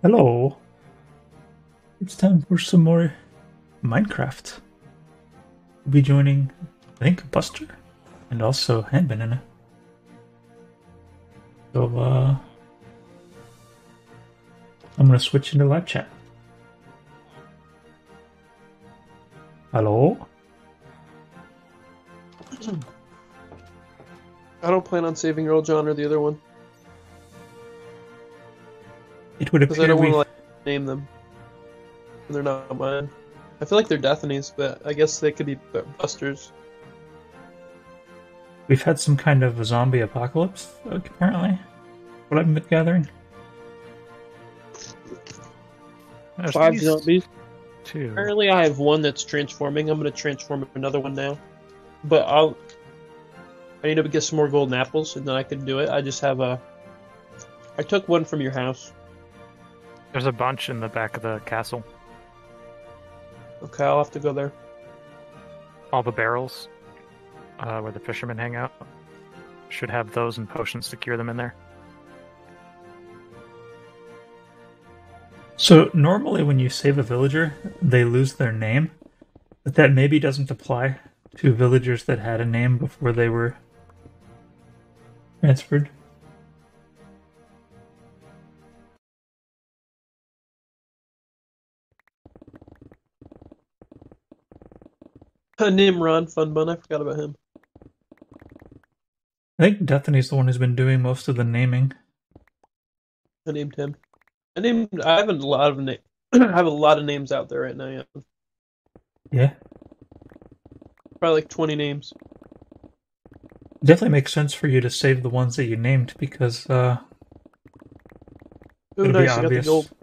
Hello. It's time for some more Minecraft. We'll be joining, I think, Buster and also Hand Banana. So, I'm gonna switch into live chat. Hello? I don't plan on saving Earl John or the other one It would because I appear don't want we've to name them. And they're not mine. I feel like they're Destinies, but I guess they could be Busters. had some kind of a zombie apocalypse, apparently. What I've been gathering. There's 5 these zombies. two. Apparently, I have one that's transforming. I'm gonna transform another one now, but I need to get some more golden apples, and then I can do it. I just have a. I took one from your house. There's a bunch in the back of the castle. Okay, I'll have to go there. All the barrels, where the fishermen hang out, should have those and potions to cure them in there. So, normally when you save a villager, they lose their name, but that maybe doesn't apply to villagers that had a name before they were transferred. Nimron, Fun Bun. I forgot about him. I think Destiny's the one who's been doing most of the naming. I named him. I have a lot of I have a lot of names out there right now. Yeah, Yeah. probably like 20 names. It definitely makes sense for you to save the ones that you named because Ooh, it'll be nice! I got the obvious gold. to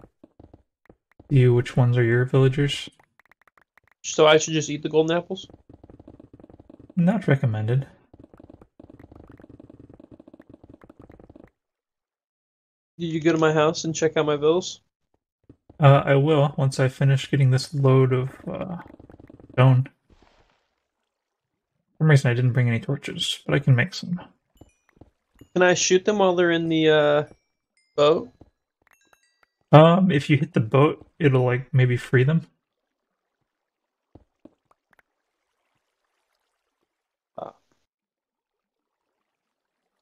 you which ones are your villagers. So I should just eat the golden apples. Not recommended. Did you go to my house and check out my bills? I will once I finish getting this load of stone. For some reason I didn't bring any torches, but I can make some. Can I shoot them while they're in the boat? If you hit the boat, it'll like maybe free them. Uh,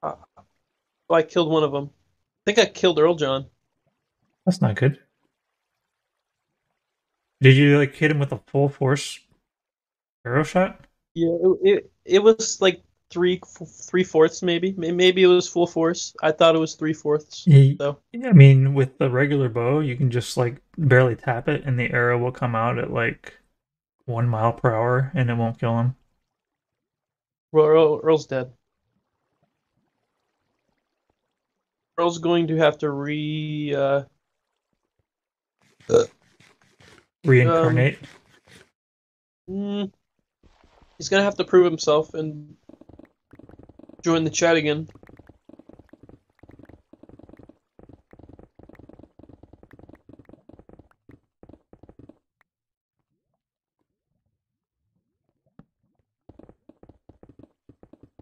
uh, oh, I killed one of them. I think I killed Earl John. That's not good. Did you like hit him with a full force arrow shot? Yeah, it was like three fourths maybe. Maybe it was full force. I thought it was three fourths. Yeah, So I mean, with the regular bow, you can just like barely tap it, and the arrow will come out at like 1 mile per hour, and it won't kill him. well, Earl's dead. Earl's going to have to um Reincarnate. mm, he's gonna have to prove himself and join the chat again.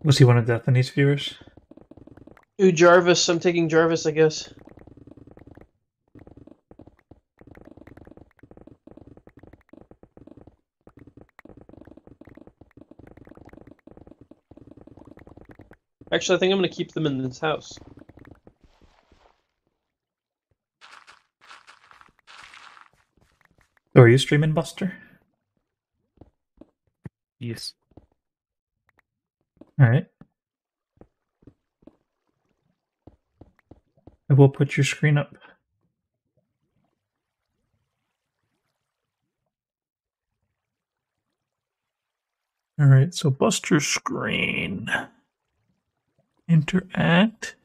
Was he one of Destiny's viewers? Ooh, Jarvis. I'm taking Jarvis, I guess. Actually, I think I'm gonna keep them in this house. So are you streaming, Buster? Yes. All right. I will put your screen up. All right, so Buster screen. Interact.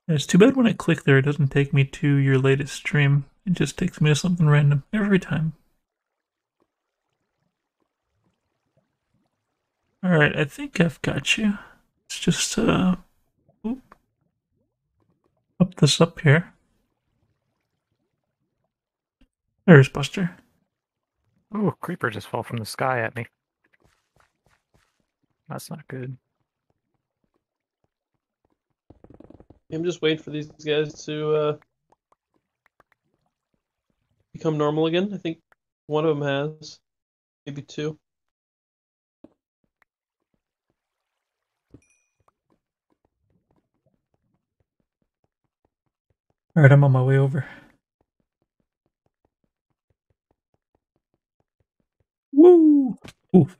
It's too bad when I click there, it doesn't take me to your latest stream. It just takes me to something random every time. All right, I think I've got you. Let's just up this up here. There's Buster. Oh, creeper just fell from the sky at me. That's not good. I'm just waiting for these guys to become normal again. I think one of them has, maybe two. Alright, I'm on my way over. Woo! Oof.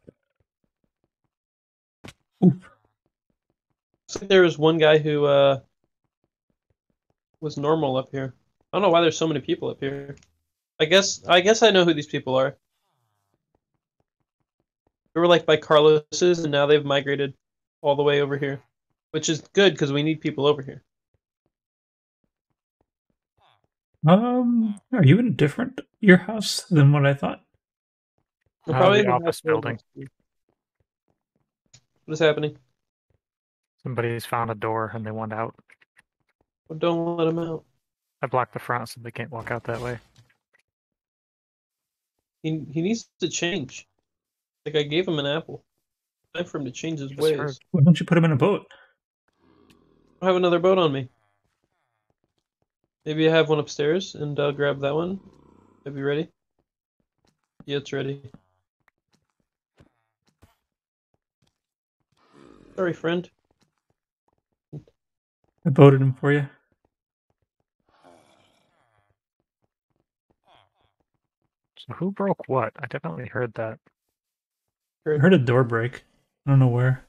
Oof. Looks like there was one guy who was normal up here. I don't know why there's so many people up here. I guess I know who these people are. They were like by Carlos's, and now they've migrated all the way over here, which is good because we need people over here. Are you in a different your house than what I thought? They're probably The in the office house right building. next to you. What is happening? Somebody's found a door and they want out. Well, don't let them out. I blocked the front so they can't walk out that way. He needs to change. Like I gave him an apple. Time for him to change his Just ways. heard. Why don't you put him in a boat? I have another boat on me. Maybe I have one upstairs, and I'll grab that one. Are you ready? Yeah, it's ready. Sorry, friend. I boated him for you. So who broke what? I definitely heard that. I heard a door break. I don't know where.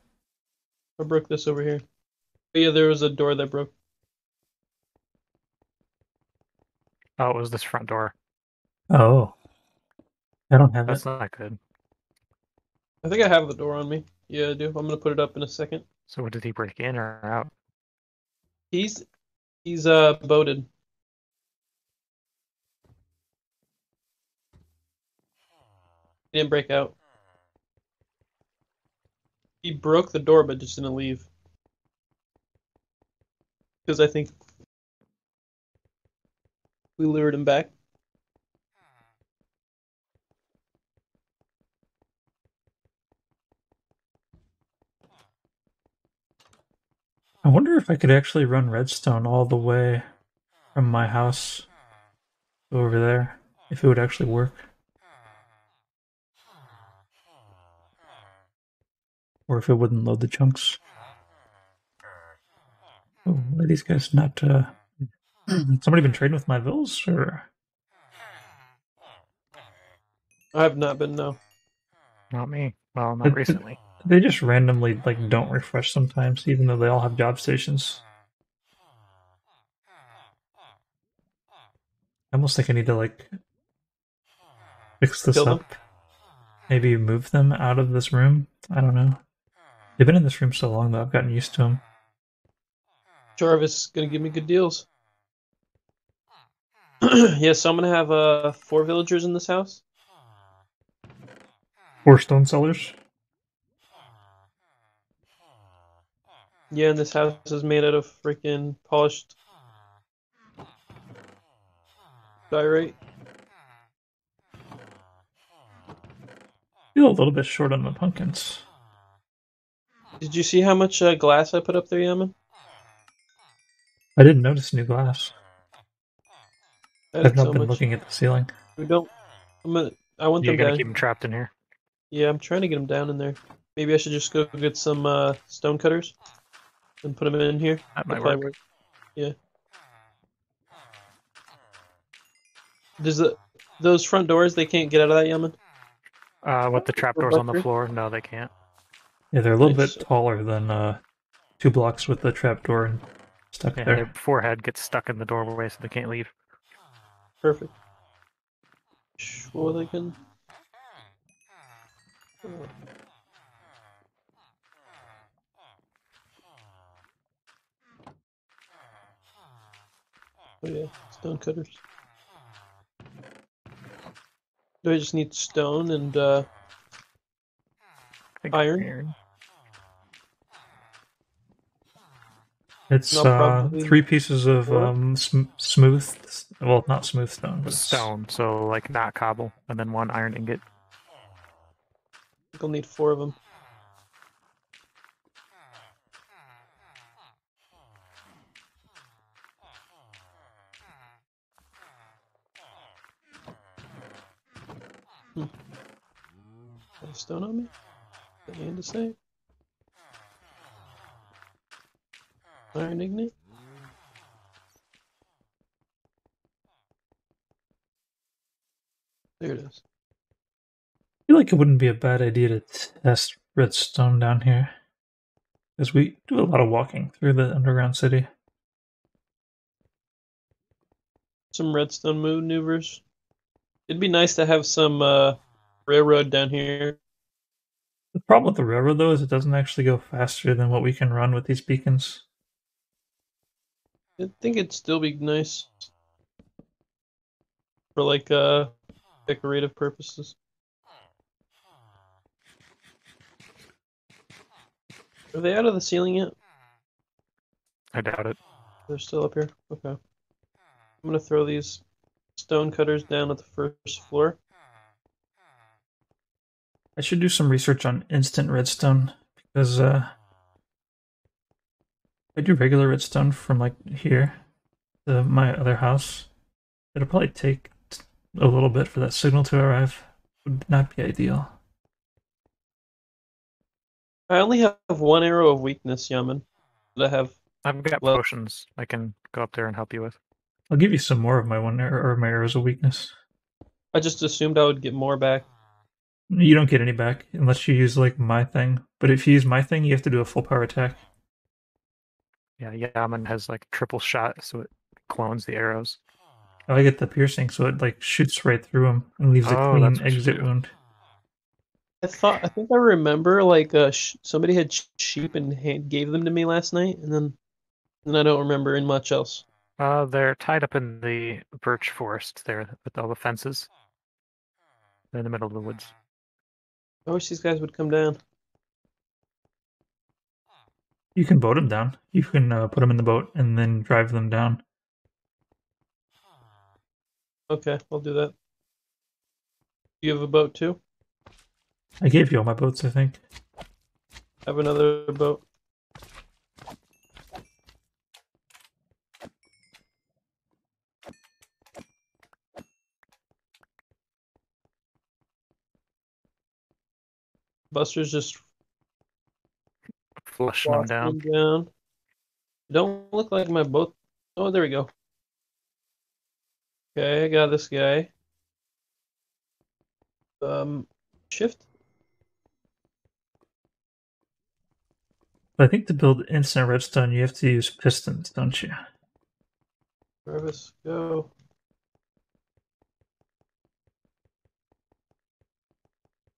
I broke this over here. But yeah, there was a door that broke. Oh, it was this front door. Oh. I don't have That's it. not good. I think I have the door on me. Yeah, I do. I'm gonna put it up in a second. So what did he break in or out? He's boated. He didn't break out. He broke the door but just didn't leave. Because I think we lured him back. I wonder if I could actually run redstone all the way from my house over there. If it would actually work. Or if it wouldn't load the chunks. Oh, are these guys not somebody been trading with my vills or I have not been, no. Not me. Well, not recently. they just randomly like don't refresh sometimes, even though they all have job stations. I almost think I need to like fix this Kill them? up. Maybe move them out of this room. I don't know. They've been in this room so long that I've gotten used to them. Jarvis is gonna give me good deals. Yeah, so I'm gonna have 4 villagers in this house. 4 stone sellers. Yeah, and this house is made out of freaking polished diorite. Feel a little bit short on the pumpkins. Did you see how much glass I put up there, Yaman? I didn't notice new glass. I I've added not so been much. looking at the ceiling. We don't. I want You're them gonna down. keep him trapped in here? Yeah, I'm trying to get them down in there. Maybe I should just go get some stone cutters and put them in here. That might That'll probably work. Yeah. Does those front doors? They can't get out of that, Yaman. With the trapdoors on the floor? No, they can't. Yeah, they're a little Nice. bit taller than 2 blocks with the trapdoor and stuck Yeah, there. their forehead gets stuck in the doorway so they can't leave. Perfect. Well, they can. Oh yeah, stone cutters. Do I just need stone and I think iron? It's No, probably 3 pieces of four. smooth, well, not smooth stone, but it's Stone, so like not cobble, and then 1 iron ingot. I think I'll need 4 of them. Got a stone on me? Nothing to say. Iron ignite. There it is. I feel like it wouldn't be a bad idea to test redstone down here. Because we do a lot of walking through the underground city. Some redstone maneuvers. It'd be nice to have some railroad down here. The problem with the railroad, though, is it doesn't actually go faster than what we can run with these beacons. I think it'd still be nice for like decorative purposes. Are they out of the ceiling yet? I doubt it. They're still up here. Okay. I'm gonna throw these stone cutters down at the first floor. I should do some research on instant redstone because I do regular redstone from like here to my other house. It'll probably take a little bit for that signal to arrive. Would not be ideal. I only have one arrow of weakness, Yaman. That I have. I've got Well- potions I can go up there and help you with. I'll give you some more of my one arrow or my arrows of weakness. I just assumed I would get more back. You don't get any back unless you use like my thing. But if you use my thing, you have to do a full power attack. Yeah, Yaman has like triple shot, so it clones the arrows. I get the piercing, so it like shoots right through him and leaves a Oh, clean that's what you exit do. wound. I think I remember like somebody had sheep and gave them to me last night, and then I don't remember in much else. They're tied up in the birch forest there with all the fences. They're in the middle of the woods. I wish these guys would come down. You can boat them down. You can put them in the boat and then drive them down. Okay, I'll do that. You have a boat too? I gave you all my boats, I think. I have another boat. Buster's just Flushing them washing down. them down. Don't look like my boat. Oh, there we go. Okay, I got this guy. Shift. But I think to build instant redstone, you have to use pistons, don't you? Travis, go.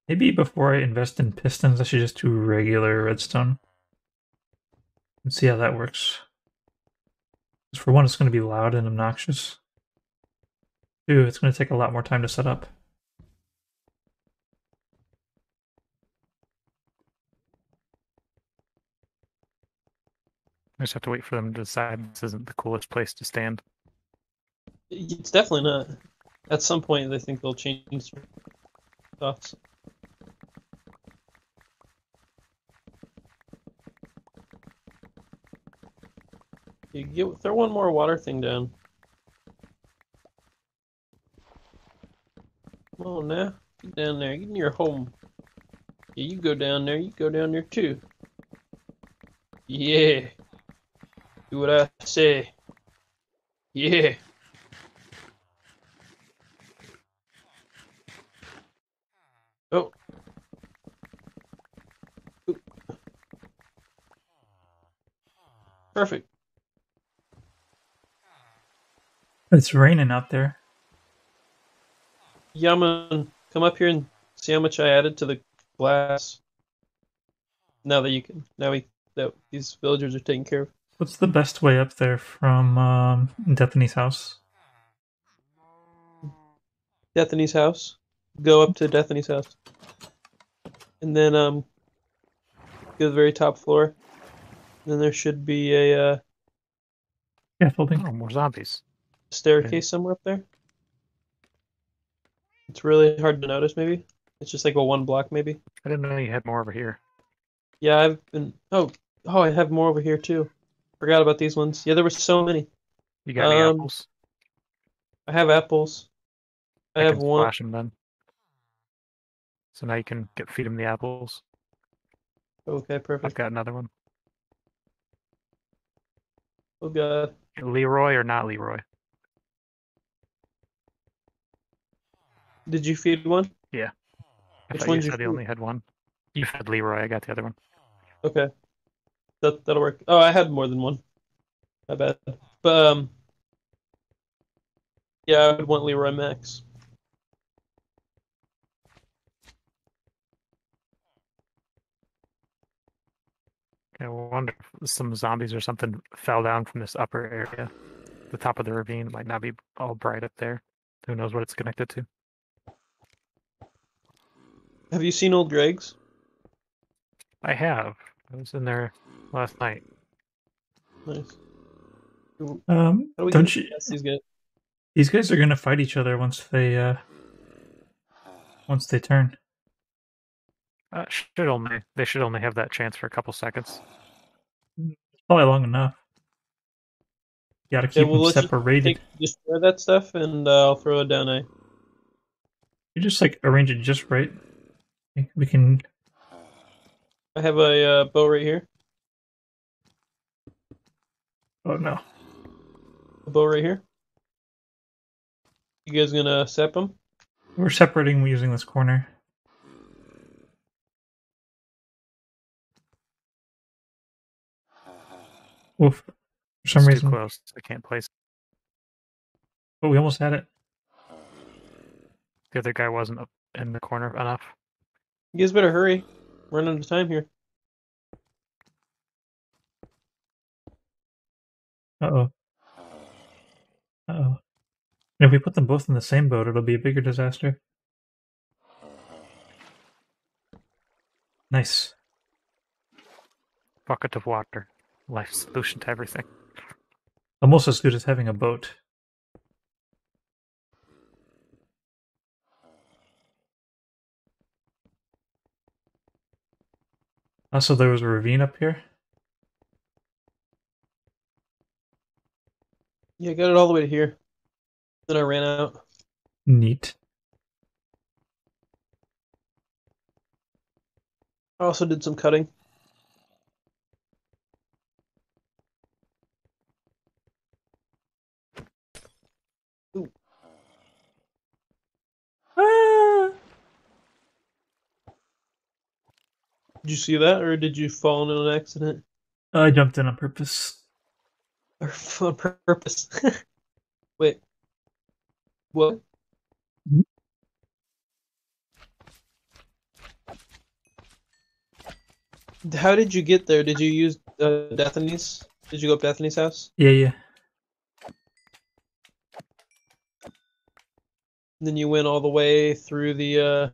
Maybe before I invest in pistons, I should just do regular redstone and see how that works. 'Cause for one, it's going to be loud and obnoxious. Two, it's going to take a lot more time to set up. I just have to wait for them to decide this isn't the coolest place to stand. It's definitely not. At some point, they think they'll change their thoughts. Throw one more water thing down. Come on now. Get down there. Get in your home. Yeah, you go down there. You go down there too. Yeah. Do what I say. Yeah. Oh. Oop. Perfect. It's raining out there. Yaman, come up here and see how much I added to the glass. Now that you can, that these villagers are taken care of. What's the best way up there from Destany's house? Destany's house. Go up to Destany's house, and then go to the very top floor. Then there should be a Scaffolding. Oh, more zombies. staircase somewhere up there. It's really hard to notice. Maybe it's just like a one block. Maybe. I didn't know you had more over here. Yeah, I've been. Oh, I have more over here too. Forgot about these ones. Yeah, there were so many. You got any apples? I have apples. I have can one. splash them then. So now you can feed him the apples. Okay, I've perfect. got another one. Oh god. Leroy or not Leroy? Did you feed one? Yeah. I Which thought one you did you said you feed? only had one. You fed Leroy. I got the other one. Okay. That'll work. Oh, I had more than one. My bad. But yeah, I would want Leroy Max. I wonder if some zombies or something fell down from this upper area. The top of the ravine might not be all bright up there. Who knows what it's connected to? Have you seen Old Greg's? I have. I was in there last night. Nice. How do we Don't get you? past these guys? These guys are gonna fight each other once they turn. They should only have that chance for a couple seconds. It's probably long enough. You gotta Yeah, keep we'll them let you separated. destroy that stuff, and I'll throw it down A. You just like arrange it just right. We can. I have a bow right here. Oh no! A bow right here. You guys gonna sep them? We're separating using this corner. Oof! For some It's too reason, close. I can't place. but we almost had it. The other guy wasn't up in the corner enough. You guys better hurry. We're running out of time here. Uh oh. Uh oh. And if we put them both in the same boat, it'll be a bigger disaster. Nice. Bucket of water. Life solution to everything. Almost as good as having a boat. Also, there was a ravine up here. Yeah, I got it all the way to here. Then I ran out. Neat. I also did some cutting. Ooh. Ah! Did you see that, or did you fall in an accident? I jumped in on purpose. Or on purpose? Wait. What? Mhm. How did you get there? Did you use Daphne's? Did you go up Daphne's house? Yeah. And then you went all the way through the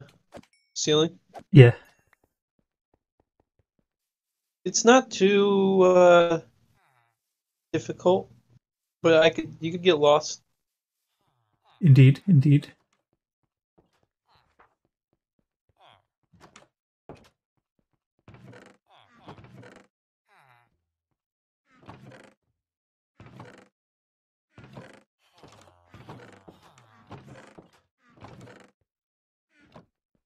ceiling? Yeah. It's not too difficult, but you could get lost. Indeed.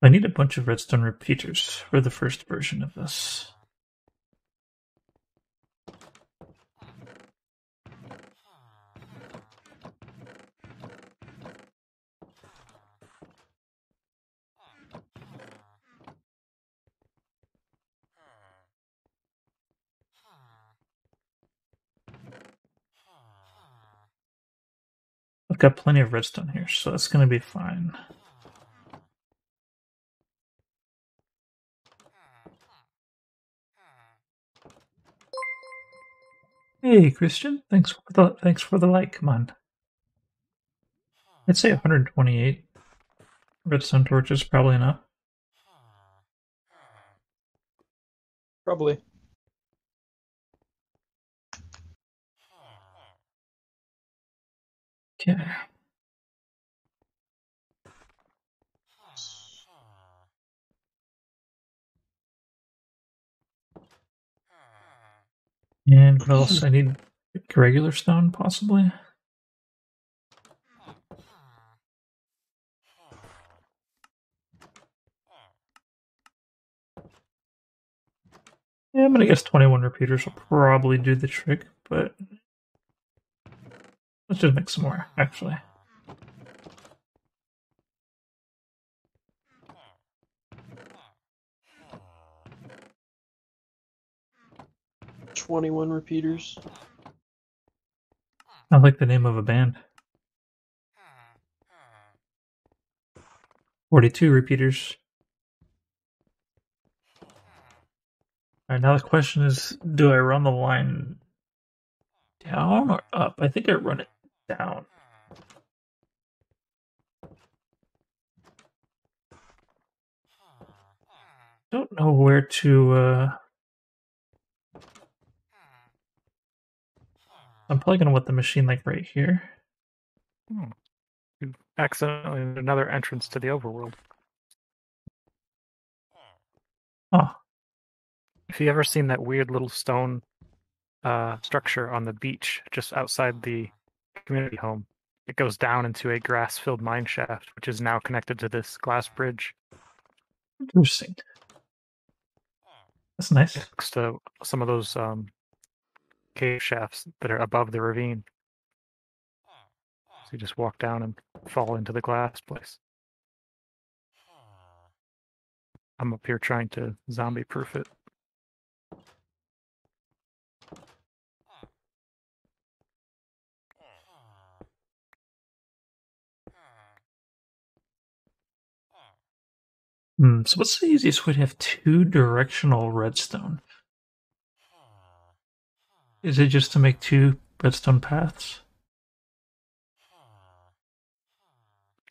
I need a bunch of redstone repeaters for the first version of this. I've got plenty of redstone here, so that's going to be fine. Hey, Christian, thanks for the like. Come on. I'd say 128 redstone torches probably enough. Probably. Okay. And what else? I need regular stone, possibly. Yeah, I'm gonna guess 21 repeaters will probably do the trick, but let's just make some more, actually. "21 repeaters." I like the name of a band. 42 repeaters. Alright, now the question is, do I run the line down or up? I think I run it down. Don't know where to, I'm probably gonna want the machine like right here. You accidentally another entrance to the overworld. Oh, If you ever seen that weird little stone structure on the beach just outside the community home, it goes down into a grass-filled mine shaft, which is now connected to this glass bridge interesting. That's nice. next to some of those cave shafts that are above the ravine. So you just walk down and fall into the glass place. I'm up here trying to zombie-proof it. So what's the easiest way to have two directional redstone? Is it just to make two redstone paths?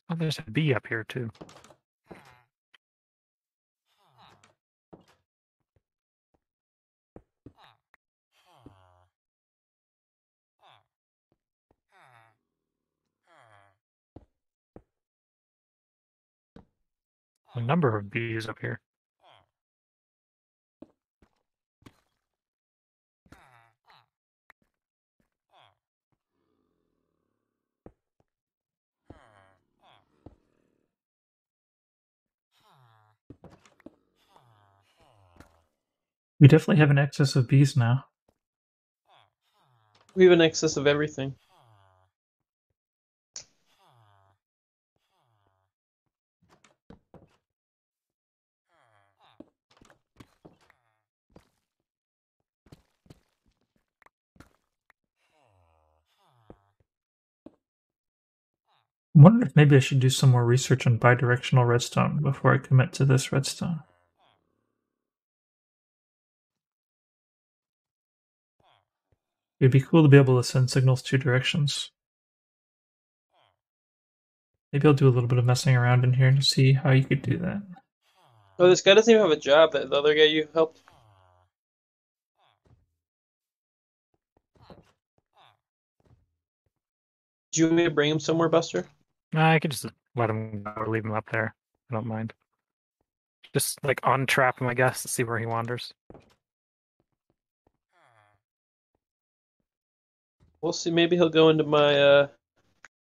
Oh, there's a bee up here too. A number of bees up here. We definitely have an excess of bees now. We have an excess of everything. I'm wondering if maybe I should do some more research on bidirectional redstone before I commit to this redstone. It'd be cool to be able to send signals two directions. Maybe I'll do a little bit of messing around in here to see how you could do that. Oh, this guy doesn't even have a job. That the other guy you helped. Do you want me to bring him somewhere, Buster? I could just let him go or leave him up there. I don't mind. Just like untrap him, I guess, to see where he wanders. We'll see. Maybe he'll go into my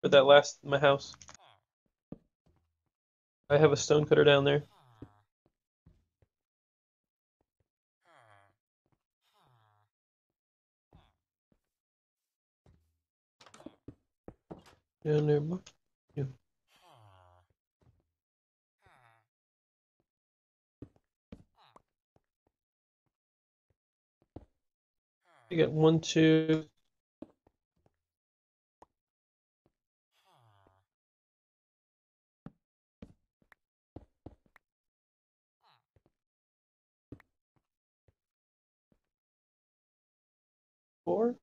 for that last my house. I have a stonecutter down there. Down there. Yeah. You got 1, 2. Four.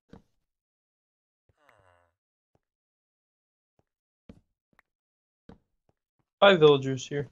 Five villagers here.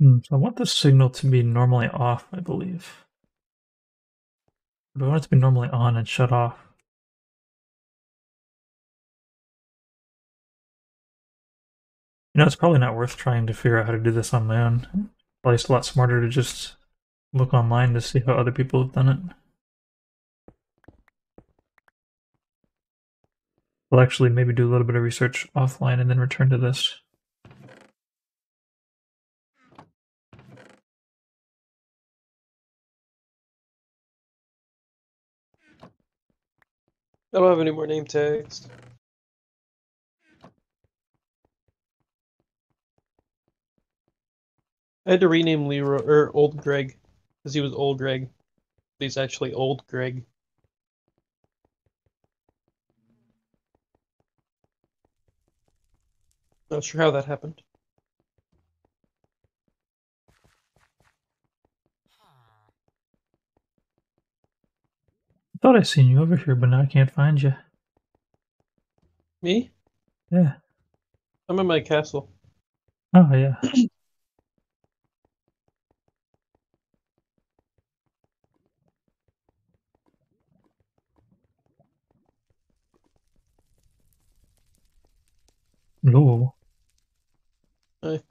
So I want the signal to be normally off, I believe. But I want it to be normally on and shut off. You know, it's probably not worth trying to figure out how to do this on my own. Probably it's a lot smarter to just look online to see how other people have done it. I'll actually maybe do a little bit of research offline and then return to this. I don't have any more name tags. I had to rename Leroy or Old Greg because he was Old Greg. He's actually Old Greg. Not sure how that happened. I thought I seen you over here, but now I can't find you. Me? Yeah. I'm in my castle. Oh, yeah. No. Hi.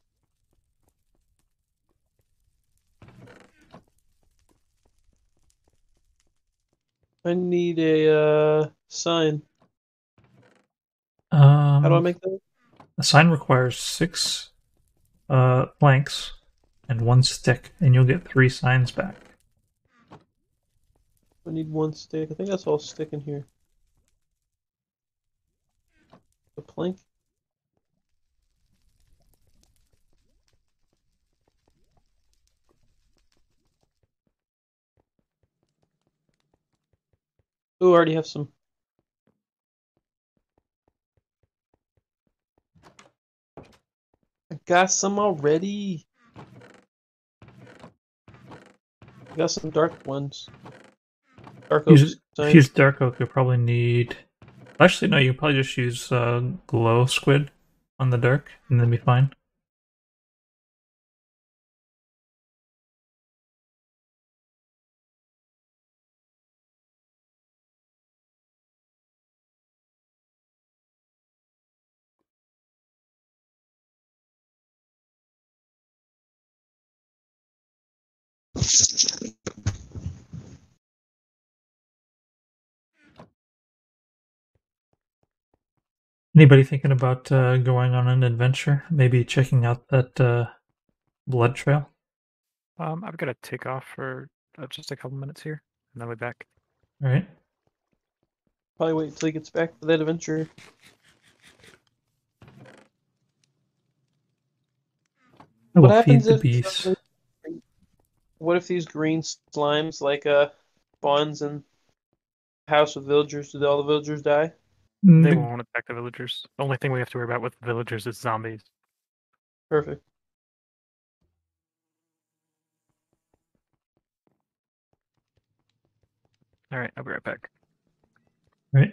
I need a sign. How do I make that? A sign requires 6 planks and 1 stick, and you'll get 3 signs back. I need 1 stick. I think that's all stick in here. The plank. Oh, I already have some. I got some already. I got some dark ones. Dark oak If you signs. use dark oak, you'll probably need... Actually, no, you can probably just use glow squid on the dark, and then be fine. Anybody thinking about going on an adventure? Maybe checking out that blood trail? I've got to take off for just a couple minutes here, and then we'll be back. All right. Probably wait until he gets back for that adventure. I What will feed happens the if beast. what if these green slimes like spawns in house with villagers? Do all the villagers die? They The, won't attack the villagers. The only thing we have to worry about with villagers is zombies. Perfect. All right, I'll be right back. right.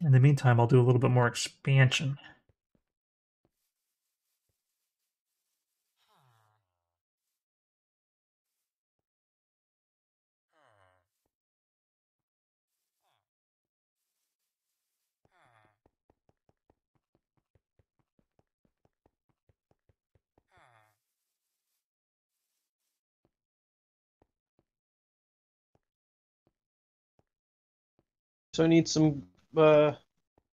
In the meantime, I'll do a little bit more expansion. So I need some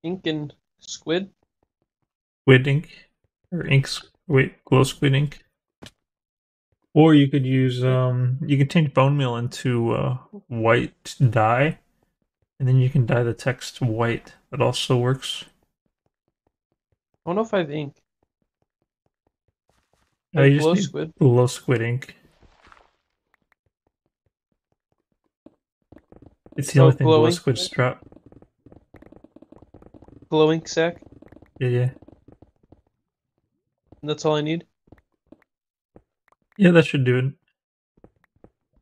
ink and squid. Squid ink, or glow squid ink. Or you could use you can change bone meal into white dye, and then you can dye the text white. That also works. I don't know if I have ink. I You have just glow need squid. glow squid ink. It's the Oh, only thing glow glowing. squids drop. Glow ink sack. Yeah, yeah. And that's all I need. Yeah, that should do it.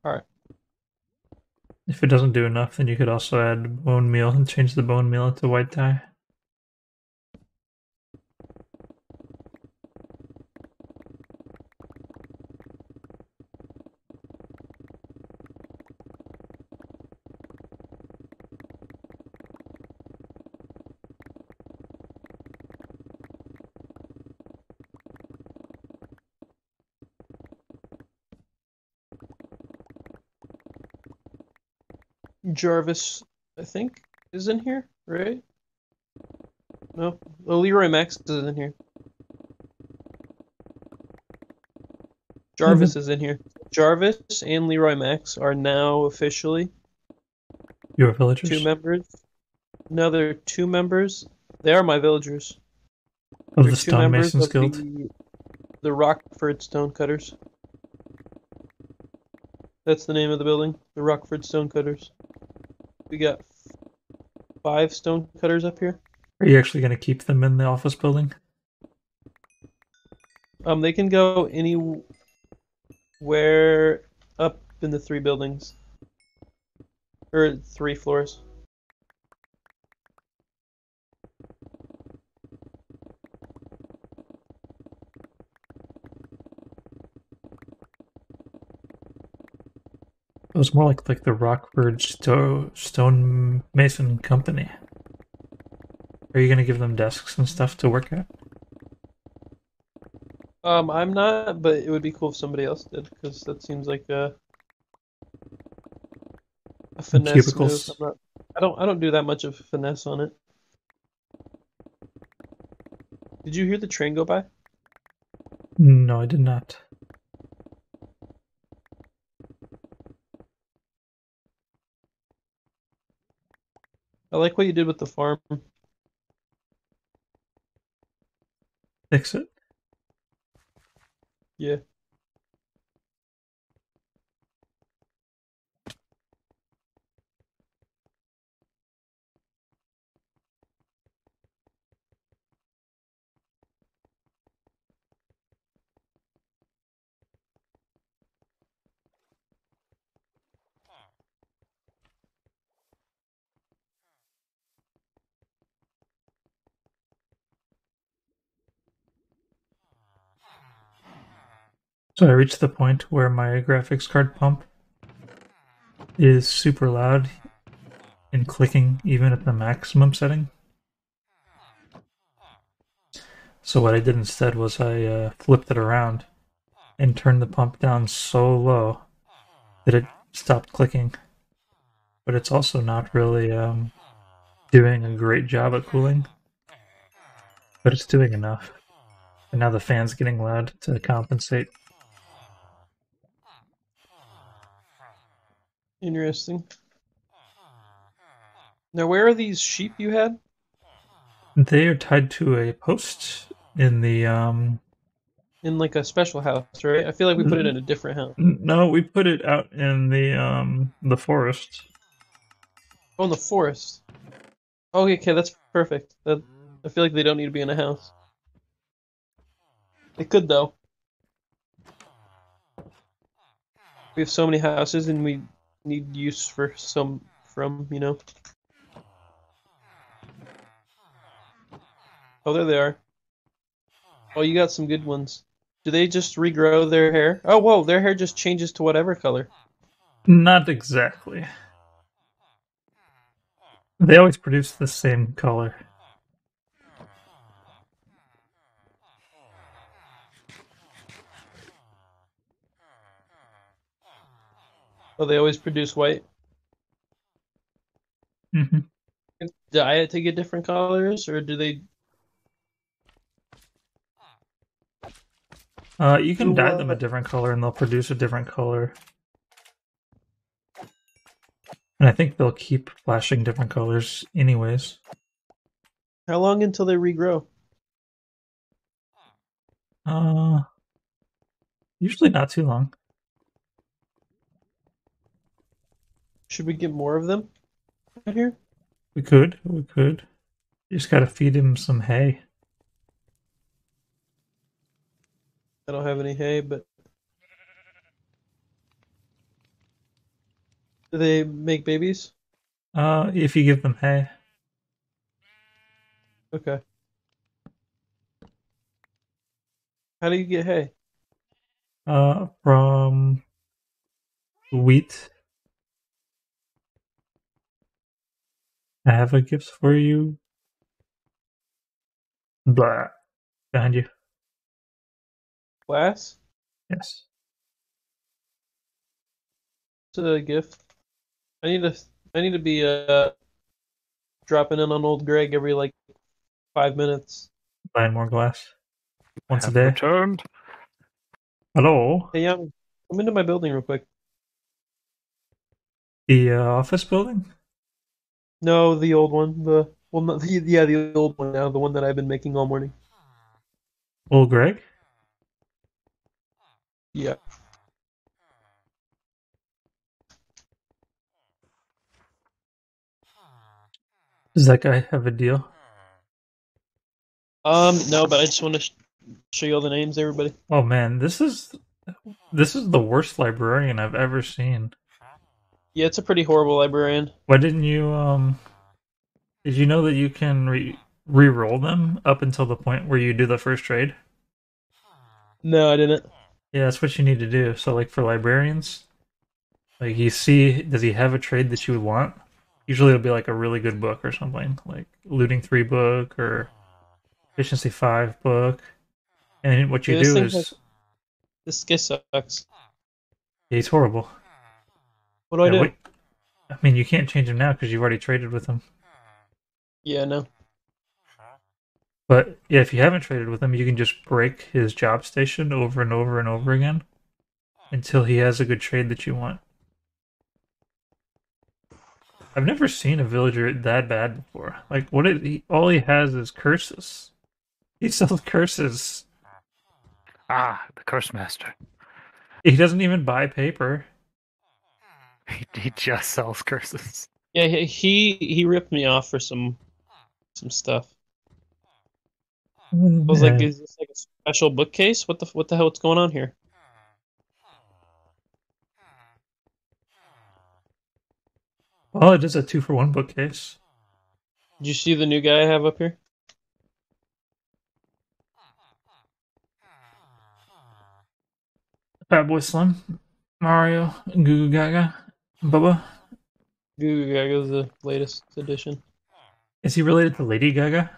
Alright. If it doesn't do enough, then you could also add bone meal and change the bone meal to white dye. Jarvis, I think, is in here, right? No, oh, Leroy Max is in here. Jarvis is in here. Jarvis and Leroy Max are now officially Your villagers? 2 members. No, they're 2 members. They are my villagers. Of They're the 2 members Stonemasons of Guild? the Rockford Stonecutters. That's the name of the building, the Rockford Stonecutters. We got 5 stonecutters up here. Are you actually going to keep them in the office building? They can go anywhere up in the 3 buildings. Or 3 floors. It was more like the Rockford Stonemason Company. Are you going to give them desks and stuff to work at? I'm not, but it would be cool if somebody else did, because that seems like a finesse Cubicles. move. I don't do that much of finesse on it. Did you hear the train go by? No, I did not. I like what you did with the farm. Fix it. Yeah. So I reached the point where my graphics card pump is super loud and clicking even at the maximum setting. So what I did instead was I flipped it around and turned the pump down so low that it stopped clicking. But it's also not really doing a great job at cooling. But it's doing enough. And now the fan's getting loud to compensate. Interesting. Now, where are these sheep you had? They are tied to a post in the In like a special house, right? I feel like we put it in a different house. No, we put it out in the forest. Oh, in the forest. Okay, that's perfect. I feel like they don't need to be in a house. They could though. We have so many houses, and we need use for some from, you know. Oh, there they are. Oh, you got some good ones. Do they just regrow their hair? Oh, whoa, their hair just changes to whatever color. Not exactly. They always produce the same color. Oh, they always produce white. Mm-hmm. Dye it to get different colors, or do they? You can dye them a different color and they'll produce a different color. And I think they'll keep flashing different colors anyways. How long until they regrow? Usually not too long. Should we get more of them out here? We could. You just gotta feed him some hay. I don't have any hay, but Do they make babies? If you give them hay. Okay. How do you get hay? From wheat. I have a gift for you. Blah. Behind you. Glass? Yes. It's a gift. I need to be dropping in on old Greg every like 5 minutes. Buying more glass. Once a Have day. returned. Hello? Hey, yeah, come into my building real quick. The office building? No, the old one. The well, not the yeah, the old one now. The one that I've been making all morning. Old Greg? Yeah. Does that guy have a deal? No, but I just want to show you all the names, everybody. Oh man, this is the worst librarian I've ever seen. Yeah, it's a pretty horrible librarian. Why didn't you did you know that you can re-roll them up until the point where you do the first trade? No, I didn't. Yeah, that's what you need to do. So like for librarians, like you see, does he have a trade that you would want? Usually it'll be like a really good book or something, like Looting 3 book or Efficiency 5 book. And what you Yeah, this do thing is this guy sucks. yeah, he's horrible. What do I Yeah, do? wait, I mean, you can't change him now because you've already traded with him. Yeah, no. But yeah, if you haven't traded with him, you can just break his job station over and over and over again until he has a good trade that you want. I've never seen a villager that bad before. Like, what is he? All he has is curses. He sells curses. Ah, the curse master. He doesn't even buy paper. He just sells curses. Yeah, he ripped me off for some stuff. I was like, is this like a special bookcase? What the hell? What's going on here? Well, it is a 2-for-1 bookcase. Did you see the new guy I have up here? Fat Boy Slim, Mario, Goo Goo Gaga, Bubba. Goo Goo Gaga's the latest edition. Is he related to Lady Gaga?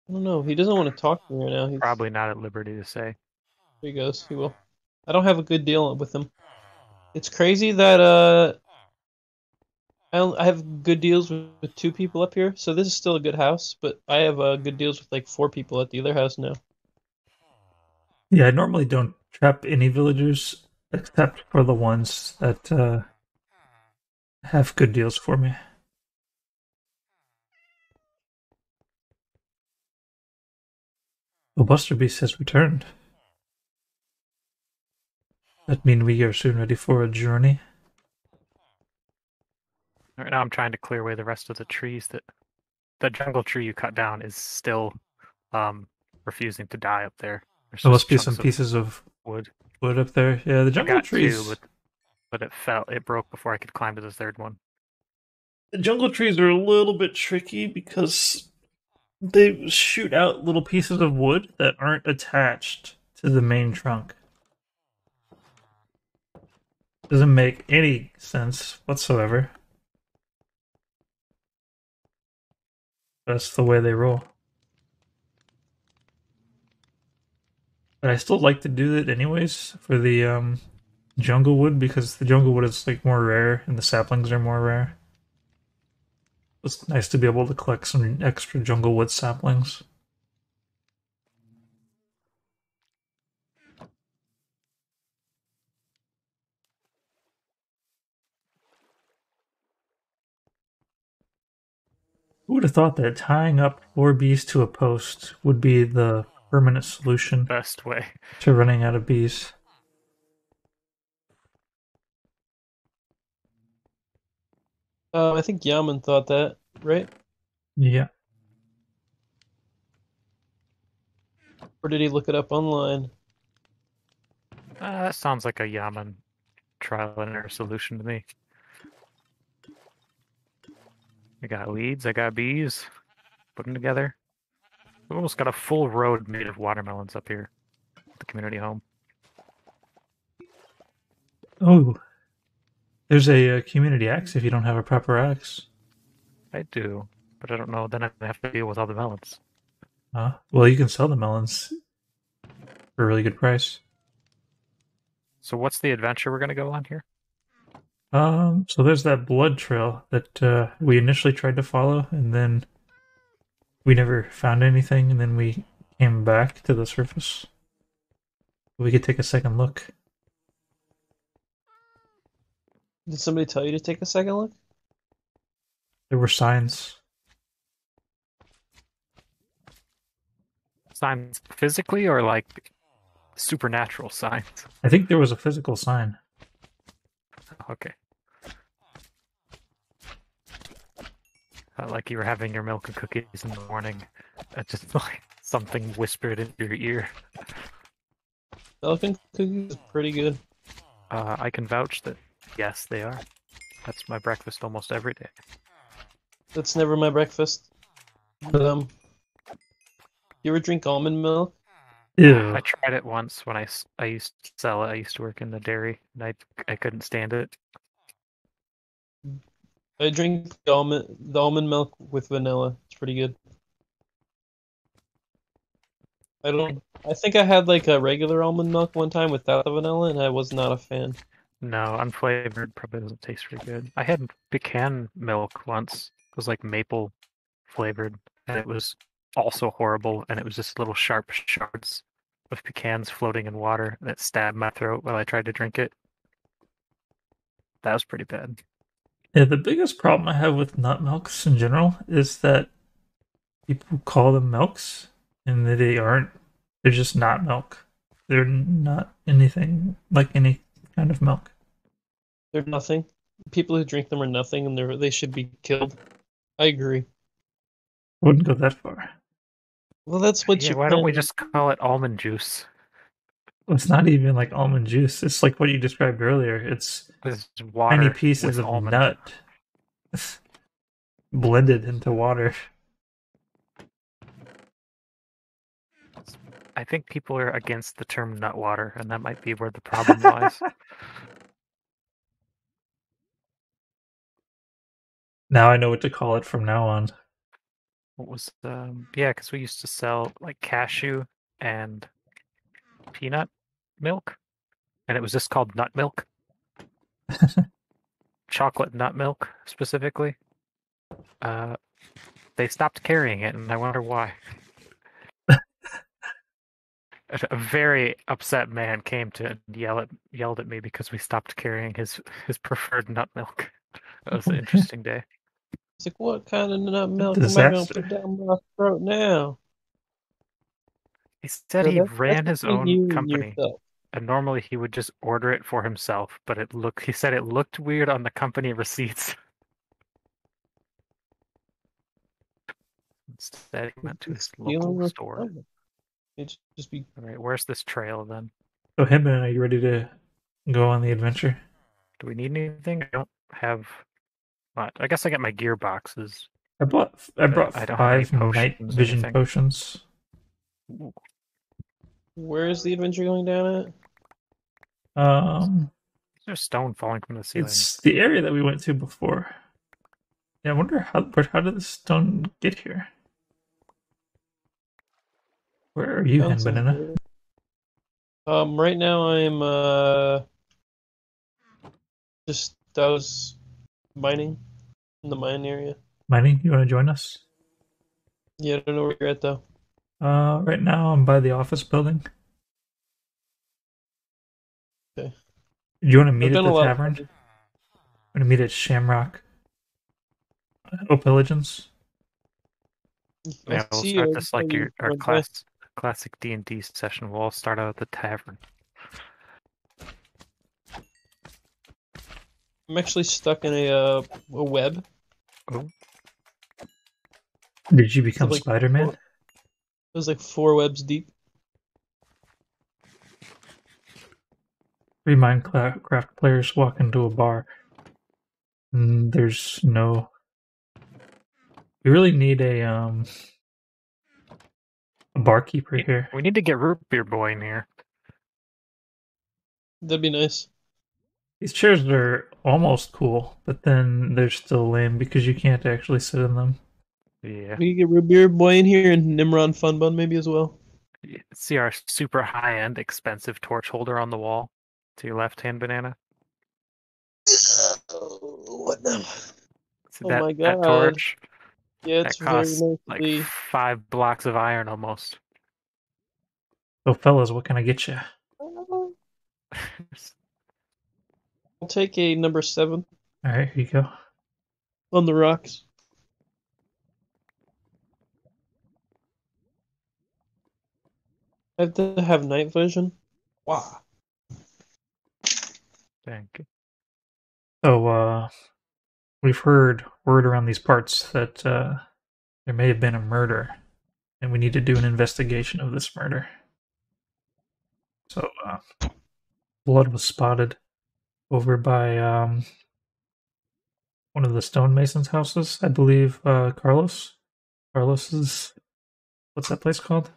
I don't know. He doesn't want to talk to me right now. He's Probably not at liberty to say. Here he goes. He will. I don't have a good deal with him. It's crazy that I have good deals with 2 people up here, so this is still a good house. But I have good deals with like 4 people at the other house now. Yeah, I normally don't trap any villagers except for the ones that have good deals for me. Well, Buster Beast has returned. That means we are soon ready for a journey. Right now I'm trying to clear away the rest of the trees that the jungle tree you cut down is still refusing to die up there. There's There just must be chunks some of pieces of wood. wood up there. Yeah, the I jungle got trees. 2, but it broke before I could climb to the 3rd one. The jungle trees are a little bit tricky because they shoot out little pieces of wood that aren't attached to the main trunk. Doesn't make any sense whatsoever. That's the way they roll. But I still like to do it anyways for the jungle wood because the jungle wood is like more rare and the saplings are more rare. It's nice to be able to collect some extra jungle wood saplings. Who would have thought that tying up 4 bees to a post would be the permanent solution Best way. to running out of bees? I think Yaman thought that, right? Yeah. Or did he look it up online? That sounds like a Yaman trial and error solution to me. I got weeds, I got bees. Put them together. We almost got a full road made of watermelons up here at the community home. Oh, there's a community axe if you don't have a proper axe. I do, but I don't know. Then I have to deal with all the melons. Well, you can sell the melons for a really good price. So what's the adventure we're gonna go on here? So there's that blood trail that we initially tried to follow, and then we never found anything, and then we came back to the surface. We could take a second look. Did somebody tell you to take a second look? There were signs. Signs physically or like supernatural signs? I think there was a physical sign. Okay. Like you were having your milk and cookies in the morning. Just like something whispered in your ear. Milk and cookies is pretty good. I can vouch that yes, they are. That's my breakfast almost every day. That's never my breakfast. But you ever drink almond milk? Ew. I tried it once when I used to sell it. I used to work in the dairy, and I couldn't stand it. I drink the almond milk with vanilla. It's pretty good. I think I had like a regular almond milk one time without the vanilla, and I was not a fan. No, unflavored probably doesn't taste very good. I had pecan milk once. It was like maple flavored, and it was also horrible. And it was just little sharp shards of pecans floating in water that stabbed my throat while I tried to drink it. That was pretty bad. Yeah, the biggest problem I have with nut milks in general is that people call them milks, and they aren't. They're just not milk. They're not anything like any kind of milk. They're nothing. People who drink them are nothing, and they should be killed. I agree. Wouldn't go that far. Well, that's what Yeah, why don't we just call it almond juice? It's not even like almond juice. It's like what you described earlier. It's It's water tiny pieces with of almond. nut blended into water. I think people are against the term nut water, and that might be where the problem lies. Now I know what to call it from now on. What was yeah, because we used to sell like cashew and peanut milk, and it was just called nut milk. Chocolate nut milk specifically. They stopped carrying it, and I wonder why. A very upset man came to yelled at me because we stopped carrying his preferred nut milk. That was an interesting day. It's like, what kind of nut milk am I going to put down my throat now? He said So he ran his between own you and company, yourself. and normally he would just order it for himself, but he said it looked weird on the company receipts. Instead, he went to his local store. It'd just be All right, where's this trail then? So, Hinman, are you ready to go on the adventure? Do we need anything? I don't have much. I guess I got my gearboxes. I brought I don't have any 5 night potions or vision anything. potions. Ooh. Where is the adventure going down at? There's stone falling from the ceiling. It's the area that we went to before. Yeah, I wonder how did the stone get here? Where are you, Hen Banana? Right now I'm just I was mining in the mine area. Mining? You want to join us? Yeah, I don't know where you're at though. Right now I'm by the office building. Okay. Do you want to meet at the tavern? Want to meet at Shamrock Opilligins? Yeah, we'll start this like our classic D&D session. We'll all start out at the tavern. I'm actually stuck in a web. Oh. Did you become like Spider-Man? It was like 4 webs deep. three Minecraft players walk into a bar. And there's no. We really need a barkeeper here. We need to get Root Beer Boy in here. That'd be nice. These chairs are almost cool, but then they're still lame because you can't actually sit in them. Yeah. We could get Root Beer Boy in here and Nimron Fun Bun maybe as well. See our super high-end expensive torch holder on the wall to your left-hand, Banana? What now? See Oh that, my that God. torch? Yeah, That it's very costs like nicely. 5 blocks of iron almost. So, fellas, what can I get you? I'll take a number 7 All right, here you go. on the rocks. I have to have night vision. Wow. Thank you. So, we've heard word around these parts that there may have been a murder, and we need to do an investigation of this murder. So, blood was spotted over by one of the stonemasons' houses, I believe. Carlos. Carlos's. What's that place called?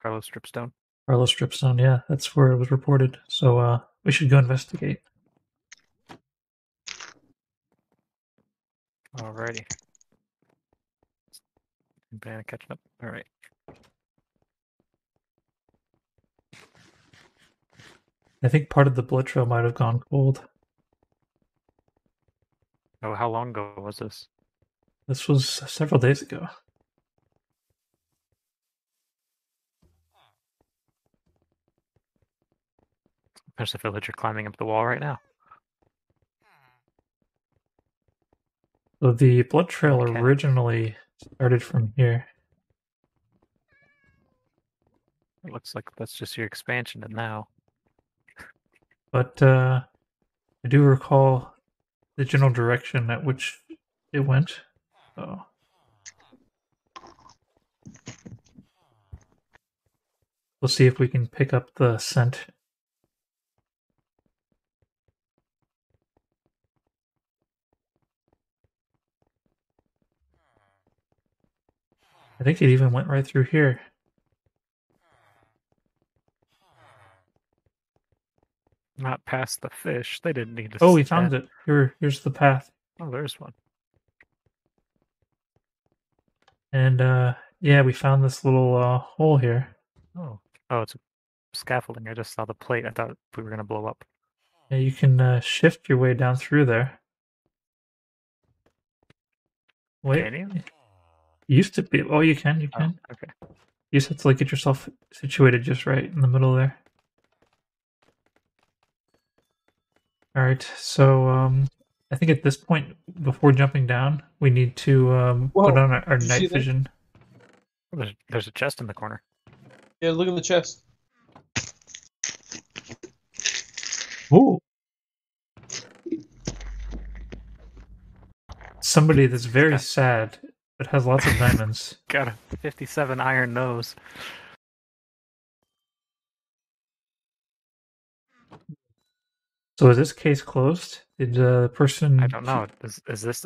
Carlos Stripstone. Carlos Stripstone. Yeah, that's where it was reported. So, we should go investigate. Alrighty. Banana catching up. Alright. I think part of the blood trail might have gone cold. Oh, how long ago was this? This was several days ago. There's a villager climbing up the wall right now. So the blood trail Okay. originally started from here. It looks like that's just your expansion and now. But I do recall the general direction at which it went. So we'll see if we can pick up the scent. I think it even went right through here. Not past the fish. They didn't need to. Oh, we found it. Here's the path. Oh, there's one. And yeah, we found this little hole here. Oh, it's a scaffolding. I just saw the plate. I thought we were gonna blow up. Yeah, you can shift your way down through there. Wait, Can you? used to be. Oh, you can. Oh, okay. You just have to like get yourself situated just right in the middle there. All right, so I think at this point, before jumping down, we need to Whoa, put on our did you see night that? vision. There's a chest in the corner. Yeah, look at the chest. Ooh. Somebody that's very sad, but has lots of diamonds. Got a 57 iron nose. So is this case closed? Did the person... I don't know. Is this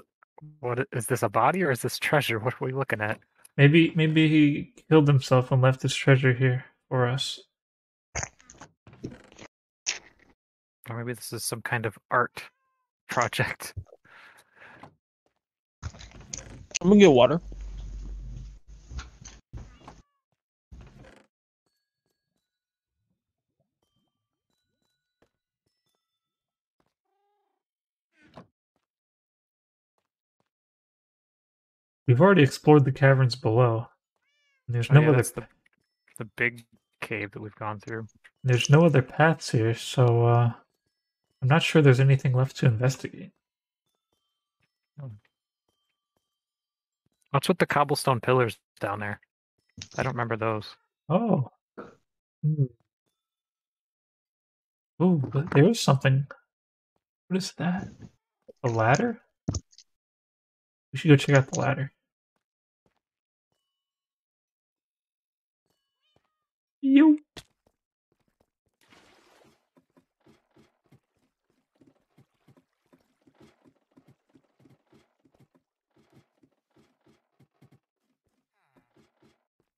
what? Is this a body or is this treasure? What are we looking at? Maybe he killed himself and left his treasure here for us. Or maybe this is some kind of art project. I'm gonna get water. We've already explored the caverns below. And there's Oh, no yeah, other. that's the big cave that we've gone through. There's no other paths here, so I'm not sure there's anything left to investigate. What's with the cobblestone pillars down there? I don't remember those. Oh. Ooh, but there is something. What is that? A ladder? We should go check out the ladder. You.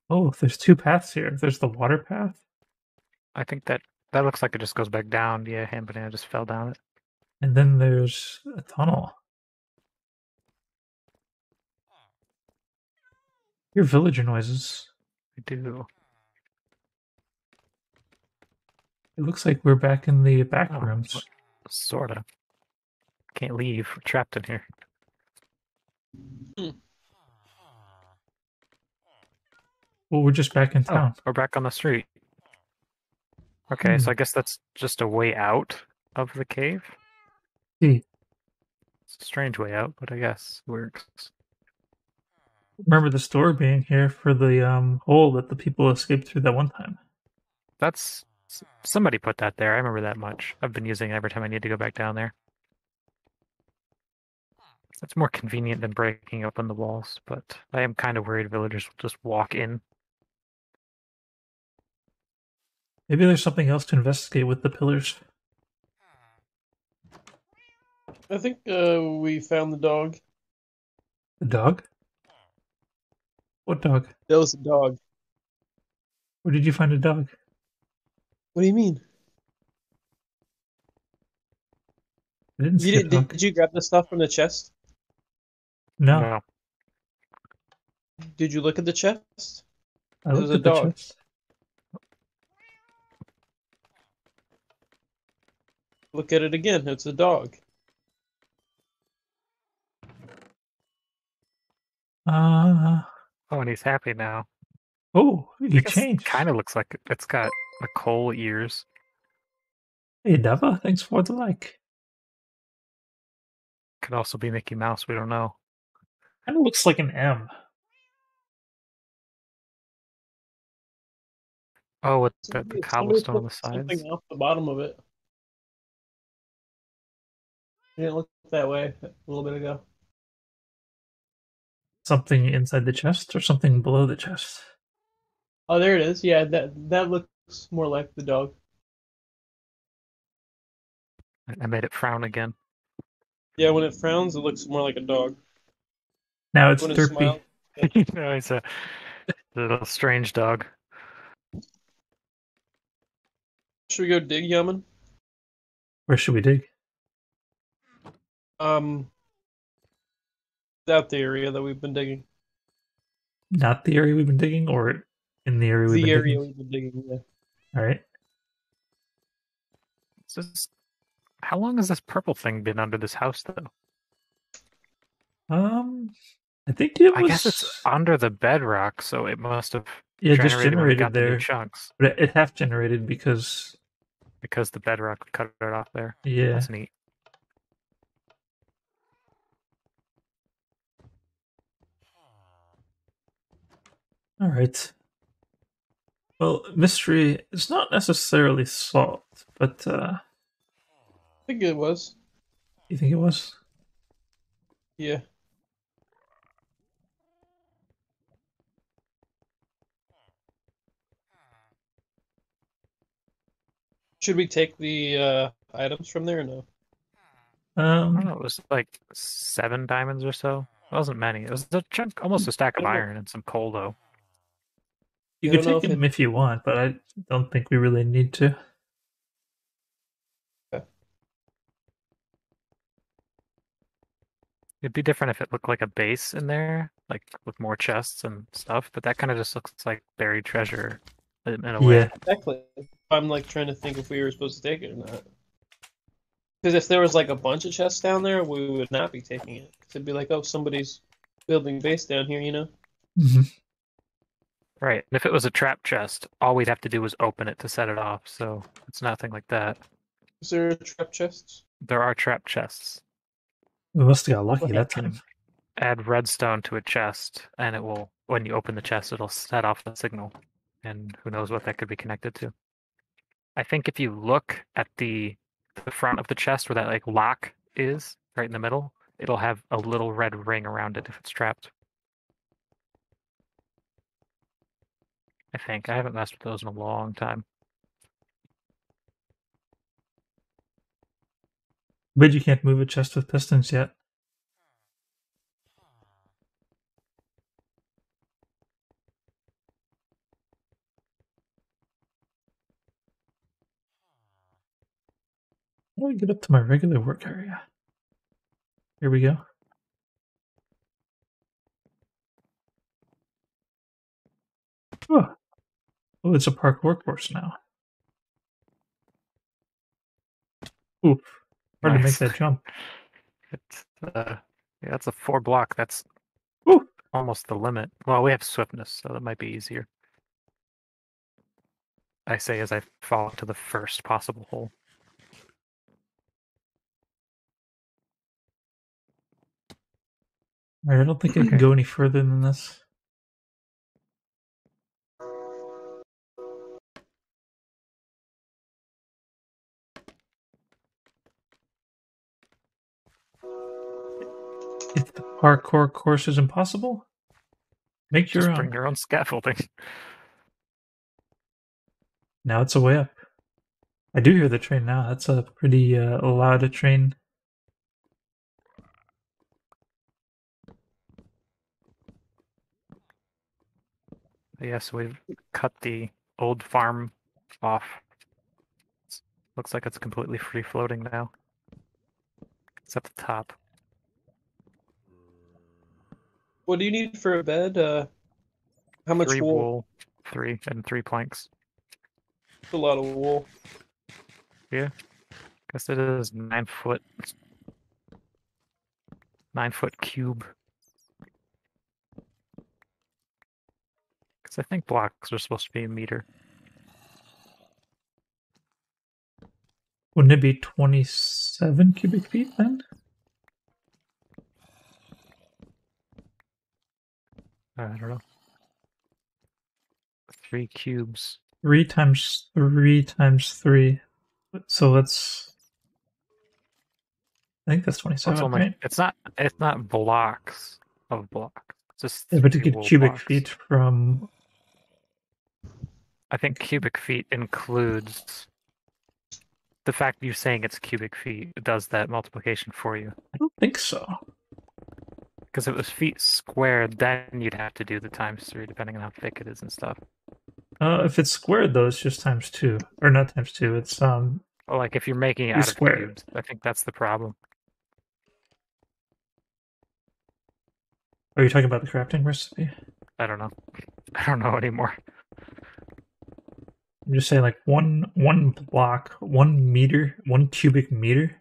Oh, there's two paths here. There's the water path, I think that looks like it just goes back down. Yeah, Hand Banana just fell down it. and then there's a tunnel. Your villager noises. I do. It looks like we're back in the back Oh, rooms. Sorta. Can't leave. We're trapped in here. Well, we're just back in town. Oh, we're back on the street. Okay, so Hmm. I guess that's just a way out of the cave. See, It's a strange way out, but I guess it works. remember the store being here for the hole that the people escaped through that one time. That's somebody put that there. I remember that much. I've been using it every time I need to go back down there. It's more convenient than breaking open the walls, but I am kind of worried villagers will just walk in. Maybe there's something else to investigate with the pillars. I think we found the dog. The dog? What dog? That was a dog. Where did you find a dog? What do you mean? I didn't see a dog. Did you grab the stuff from the chest? No, Did you look at the chest? I It looked was at a the dog. chest. Look at it again. It's a dog. Uh, Oh, and he's happy now. oh, he changed. Kind of looks like it's got the coal ears. Hey, Dava, thanks for the like. Could also be Mickey Mouse. We don't know. Kind of looks like an M. Oh, with the Somebody cobblestone on the put sides. something off the bottom of it. It didn't look that way a little bit ago. Something inside the chest or something below the chest? Oh, there it is. Yeah, that looks more like the dog. I made it frown again. Yeah, when it frowns, it looks more like a dog. Now it's When it derpy. smiles, No, he's a little strange dog. should we go dig, Yaman? Where should we dig? That the area that we've been digging. Not the area we've been digging, or in the area we've The been area digging? we've been digging. Yeah. All right. How long has this purple thing been under this house, though? I think it was. I guess it's under the bedrock, so it must have just when it generated got the new there, chunks but it half generated because the bedrock cut it off there. yeah. That's neat. All right. Well, mystery is not necessarily solved, but I think it was. you think it was? Yeah. Should we take the items from there or no? I don't know. It was like 7 diamonds or so. It wasn't many. It was a chunk, almost a stack of I don't know. iron and some coal, though. You I could don't know take if them if you want, but I don't think we really need to. It'd be different if it looked like a base in there, like with more chests and stuff. But that kind of just looks like buried treasure in a way. Yeah. Exactly. I'm like trying to think if we were supposed to take it or not. Because if there was like a bunch of chests down there, we would not be taking it. 'Cause it'd be like, oh, somebody's building base down here, you know? hmm Right. And if it was a trap chest, all we'd have to do was open it to set it off. So it's nothing like that. Is there trap chests? There are trap chests. We must have got lucky Okay. that time. Add redstone to a chest, and it will, when you open the chest, it'll set off the signal. And who knows what that could be connected to. I think if you look at the front of the chest where that like lock is, right in the middle, it'll have a little red ring around it if it's trapped. I think. I haven't messed with those in a long time. But you can't move a chest with pistons yet. How do I get up to my regular work area? Here we go. Oh, it's a parkour course now. Oof. Hard to make Nice. that jump. It's, yeah, that's a 4 block. That's Ooh. almost the limit. Well, we have swiftness, so that might be easier. I say as I fall into the first possible hole. Alright, I don't think I can go any further than this. If the parkour course is impossible, make your Just own. bring your own scaffolding. Now it's a way up. I do hear the train now. That's a pretty loud train. Yes, we've cut the old farm off. Looks like it's completely free floating now. It's at the top. What do you need for a bed? How much 3 wool? wool, 3 and 3 planks. That's a lot of wool. Guess it is 9 foot. 9 foot cube. Because I think blocks are supposed to be a meter. Wouldn't it be 27 cubic feet then? I don't know. 3 cubes. 3 times 3 times 3. So that's... I think that's Well, 27, right? It's not blocks of blocks. It's just Yeah, but to 3 get wool cubic blocks. feet from... I think cubic feet includes the fact you saying it's cubic feet. It does that multiplication for you. I don't think so. Because if it was feet squared, then you'd have to do the times 3, depending on how thick it is and stuff. If it's squared though, it's just times 2. Or not times 2, it's Or like if you're making it You out of square it. cubes, I think that's the problem. Are you talking about the crafting recipe? I don't know. I don't know anymore. I'm just saying, like, one block, 1 meter, 1 cubic meter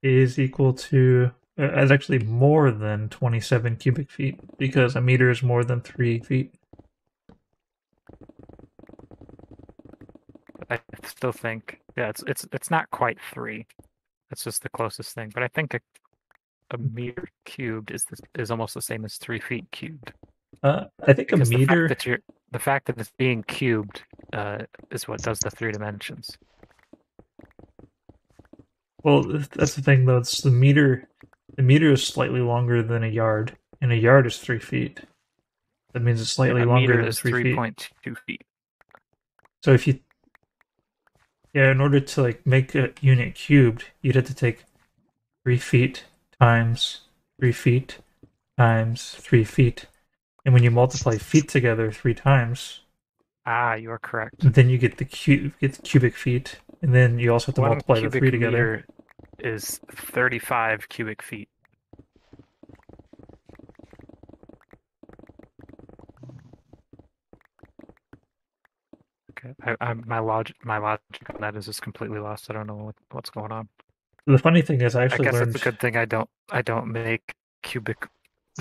is equal to, is actually more than 27 cubic feet, because a meter is more than 3 feet. I still think, yeah, it's not quite 3. That's just the closest thing. But I think a meter cubed is almost the same as 3 feet cubed. I think Because a meter... the fact that it's being cubed is what does the 3 dimensions. Well, that's the thing, though. It's the meter. The meter is slightly longer than a yard, and a yard is 3 feet. That means it's slightly A longer meter than is 3 feet. 3.2 feet. So if you... Yeah, in order to, like, make a unit cubed, you'd have to take 3 feet times 3 feet times 3 feet. And when you multiply feet together 3 times... Ah, you are correct. Then you get the cubic feet, and then you also have to 1 multiply the cubic 3 together. meter is 35 cubic feet. Okay, my logic on that is just completely lost. I don't know what's going on. The funny thing is, I I actually guess learned... it's a good thing I don't make cubic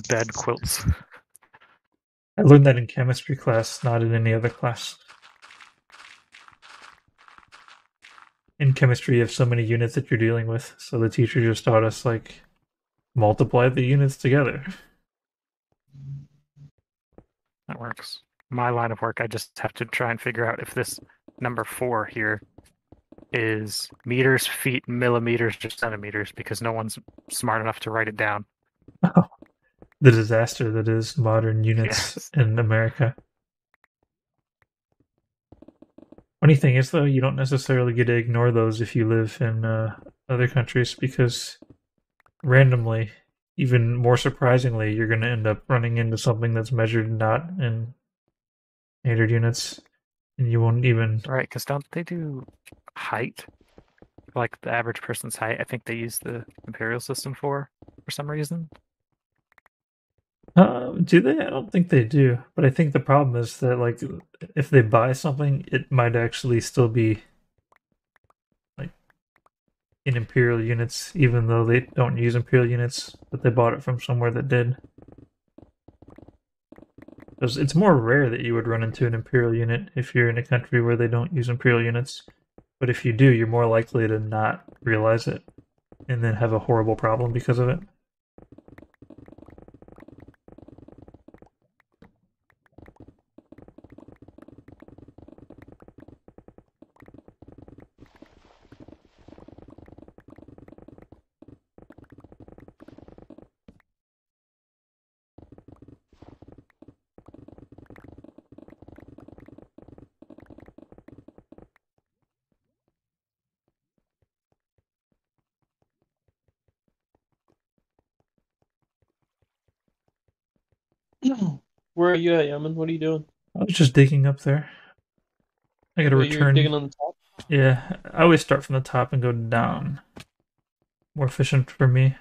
bed quilts. I learned that in chemistry class, not in any other class. In chemistry, you have so many units that you're dealing with, so the teacher just taught us, like, multiply the units together. That works. My line of work, I just have to try and figure out if this number 4 here is meters, feet, millimeters, or centimeters, because no one's smart enough to write it down. The disaster that is modern units in America. Funny thing is, though, you don't necessarily get to ignore those if you live in other countries, because randomly, even more surprisingly, you're going to end up running into something that's measured not in standard units, and you won't even... Right, because don't they do height? like the average person's height, I think they use the imperial system for some reason. Do they? I don't think they do. But I think the problem is that, like, if they buy something, it might actually still be like in imperial units, even though they don't use imperial units, but they bought it from somewhere that did. Because it's more rare that you would run into an imperial unit if you're in a country where they don't use imperial units. But if you do, you're more likely to not realize it and then have a horrible problem because of it. Where are you at, Yaman? What are you doing? I was just digging up there. I gotta You're return. digging on the top? Yeah, I always start from the top and go down. More efficient for me.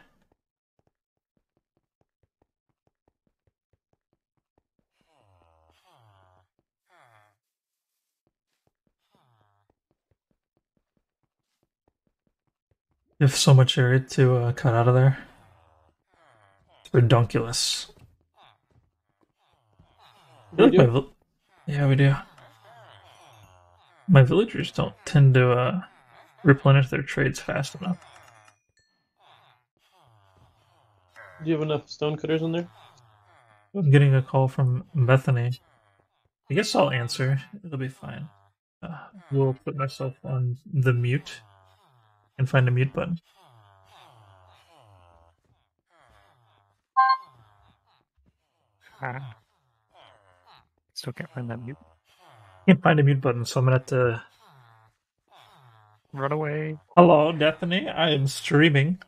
You have so much area to cut out of there. It's redunculous. I feel We like do? yeah, we do. My villagers don't tend to replenish their trades fast enough. Do you have enough stone cutters in there? I'm getting a call from Bethany. I guess I'll answer. It'll be fine. We'll put myself on the mute and find a mute button. Still can't find that mute. Can't find a mute button, so I'm gonna have to. Run away. Hello, Bethany. I am streaming.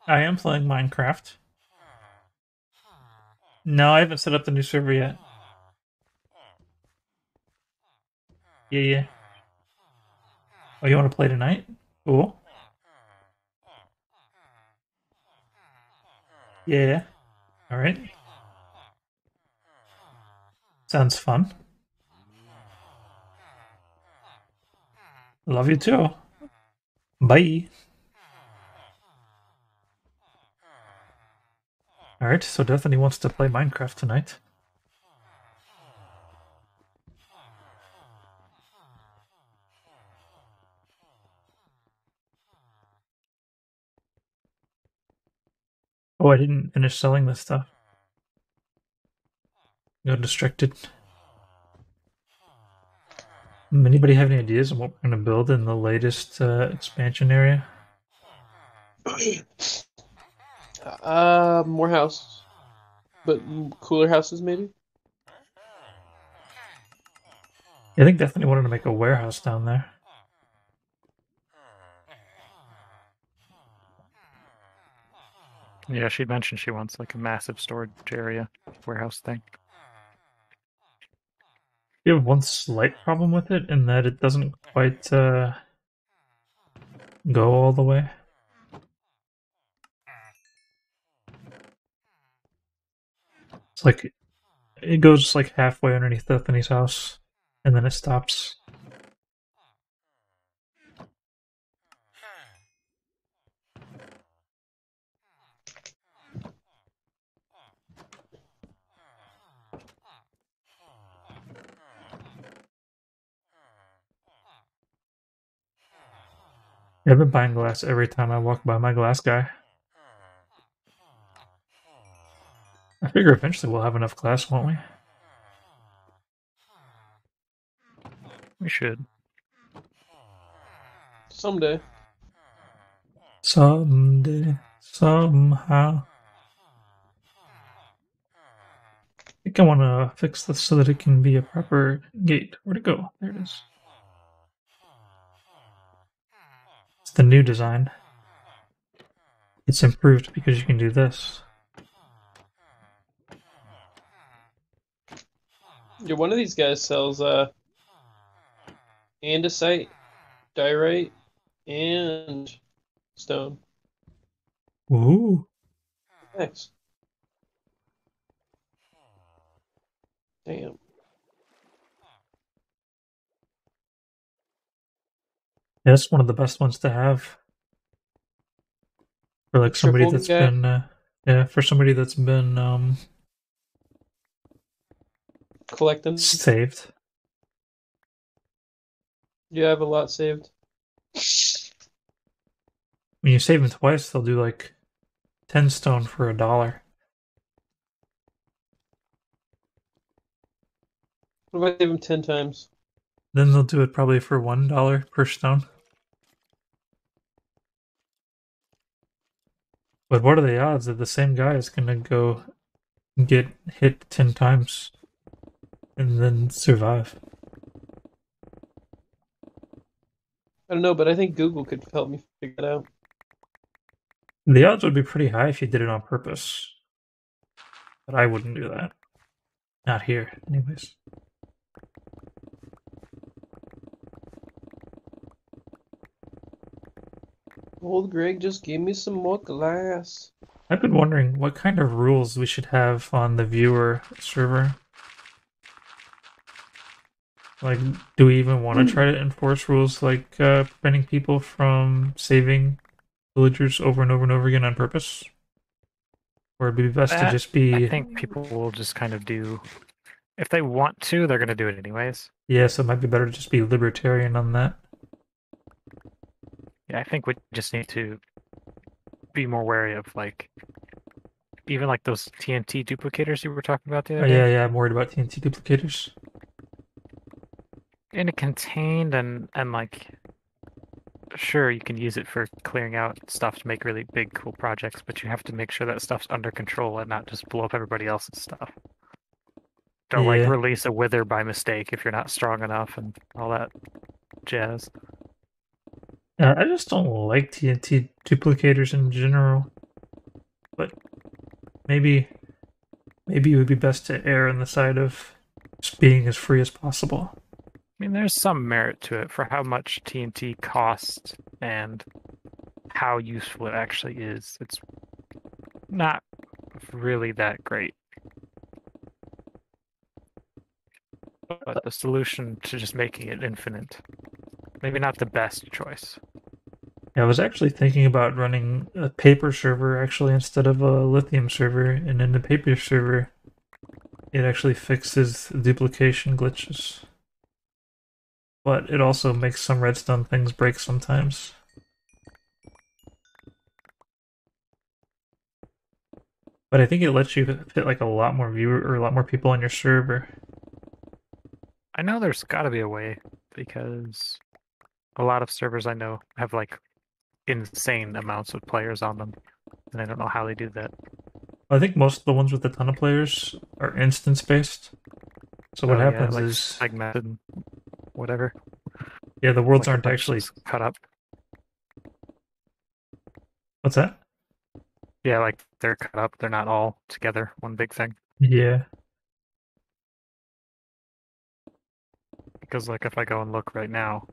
I am playing Minecraft. No, I haven't set up the new server yet. Yeah. Oh, you want to play tonight? Cool. Yeah. All right. Sounds fun. Love you too. Bye. Alright, so Bethany wants to play Minecraft tonight. Oh, I didn't finish selling this stuff. Got distracted. Anybody have any ideas on what we're going to build in the latest expansion area? More houses. But cooler houses, maybe? I think Bethany wanted to make a warehouse down there. Yeah, she mentioned she wants like a massive storage area, warehouse thing. You have one slight problem with it in that it doesn't quite go all the way. It's like it goes like halfway underneath Bethany's house, and then it stops. Yeah, I've been buying glass every time I walk by my glass guy. I figure eventually we'll have enough glass, won't we? We should. Someday. Someday, somehow. I think I want to fix this so that it can be a proper gate. Where'd it go? There it is. It's the new design. It's improved because you can do this. Yeah, one of these guys sells andesite diorite and stone. Ooh. Nice. Damn. Yeah, that's one of the best ones to have. For like somebody Triple that's guy. been for somebody that's been Collect them. saved. Yeah, I have a lot saved. When you save them twice, they'll do like 10 stone for $1. What if I save them 10 times? Then they'll do it probably for $1 per stone. But what are the odds that the same guy is gonna go get hit 10 times and then survive? I don't know, but I think Google could help me figure that out. The odds would be pretty high if you did it on purpose. But I wouldn't do that. Not here, anyways. Old Greg just gave me some more glass. I've been wondering what kind of rules we should have on the viewer server. Like, do we even want to try to enforce rules like preventing people from saving villagers over and over and over again on purpose? Or it'd be best to just be... I think people will just kind of do... If they want to, they're going to do it anyways. Yeah, so it might be better to just be libertarian on that. Yeah, I think we just need to be more wary of, like, even like those TNT duplicators you were talking about the other day. Yeah, I'm worried about TNT duplicators. In a contained and like, sure, you can use it for clearing out stuff to make really big, cool projects, but you have to make sure that stuff's under control and not just blow up everybody else's stuff. Don't like Yeah. release a wither by mistake if you're not strong enough and all that jazz. I just don't like TNT duplicators in general. But maybe it would be best to err on the side of just being as free as possible. I mean, there's some merit to it for how much TNT costs and how useful it actually is. It's not really that great. But the solution to just making it infinite, maybe not the best choice. Yeah, I was actually thinking about running a paper server actually instead of a lithium server, and in the paper server, it actually fixes duplication glitches. But it also makes some redstone things break sometimes. But I think it lets you fit like a lot more people on your server. I know there's got to be a way because a lot of servers I know have like insane amounts of players on them, and I don't know how they do that. I think most of the ones with a ton of players are instance based. So what happens like is segmented and whatever. yeah, the worlds Like aren't actually cut up. What's that? Yeah, like they're cut up. They're not all together, one big thing. Yeah. Because like if I go and look right now,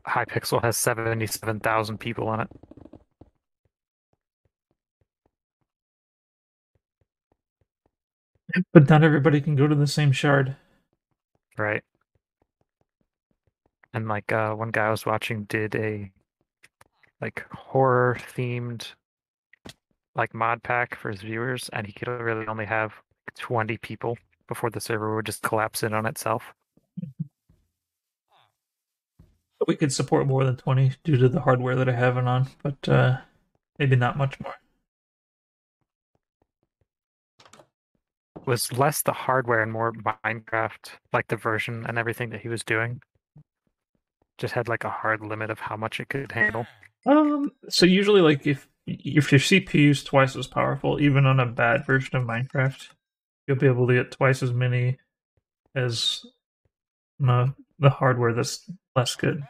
Hypixel has 77,000 people on it. But not everybody can go to the same shard. Right. And like one guy I was watching did a like horror themed like mod pack for his viewers, and he could really only have 20 people before the server would just collapse in on itself. We could support more than 20 due to the hardware that I have it on, but maybe not much more. Was less the hardware and more Minecraft, like the version and everything that he was doing. Just had like a hard limit of how much it could handle. So usually like if your CPU is twice as powerful, even on a bad version of Minecraft, you'll be able to get twice as many as the hardware that's less good.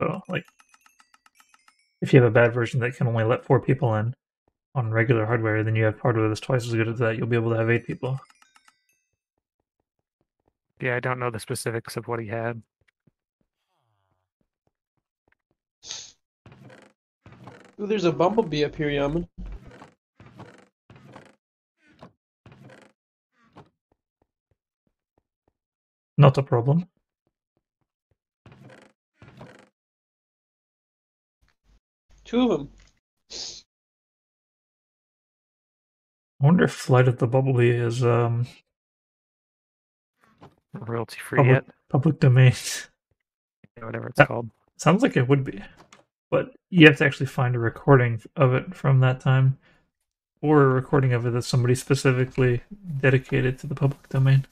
So like if you have a bad version that can only let 4 people in on regular hardware, then you have hardware that's twice as good as that, you'll be able to have 8 people. Yeah, I don't know the specifics of what he had. Ooh, there's a bumblebee up here, Yaman. Not a problem. Two of them. I wonder if Flight of the Bumblebee is Royalty free yet? public domain. Whatever it's Yeah. called. Sounds like it would be, but you have to actually find a recording of it from that time, or a recording of it that somebody specifically dedicated to the public domain.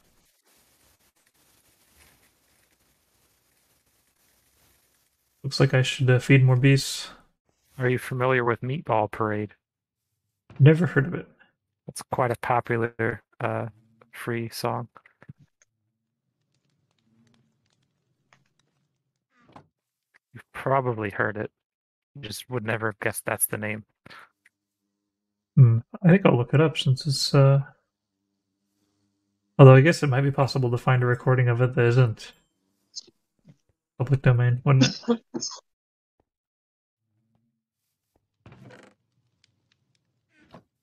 Looks like I should feed more bees. Are you familiar with Meatball Parade? Never heard of it. It's quite a popular free song. You've probably heard it. You just would never have guessed that's the name. I think I'll look it up since it's. Although I guess it might be possible to find a recording of it that isn't public domain, wouldn't it?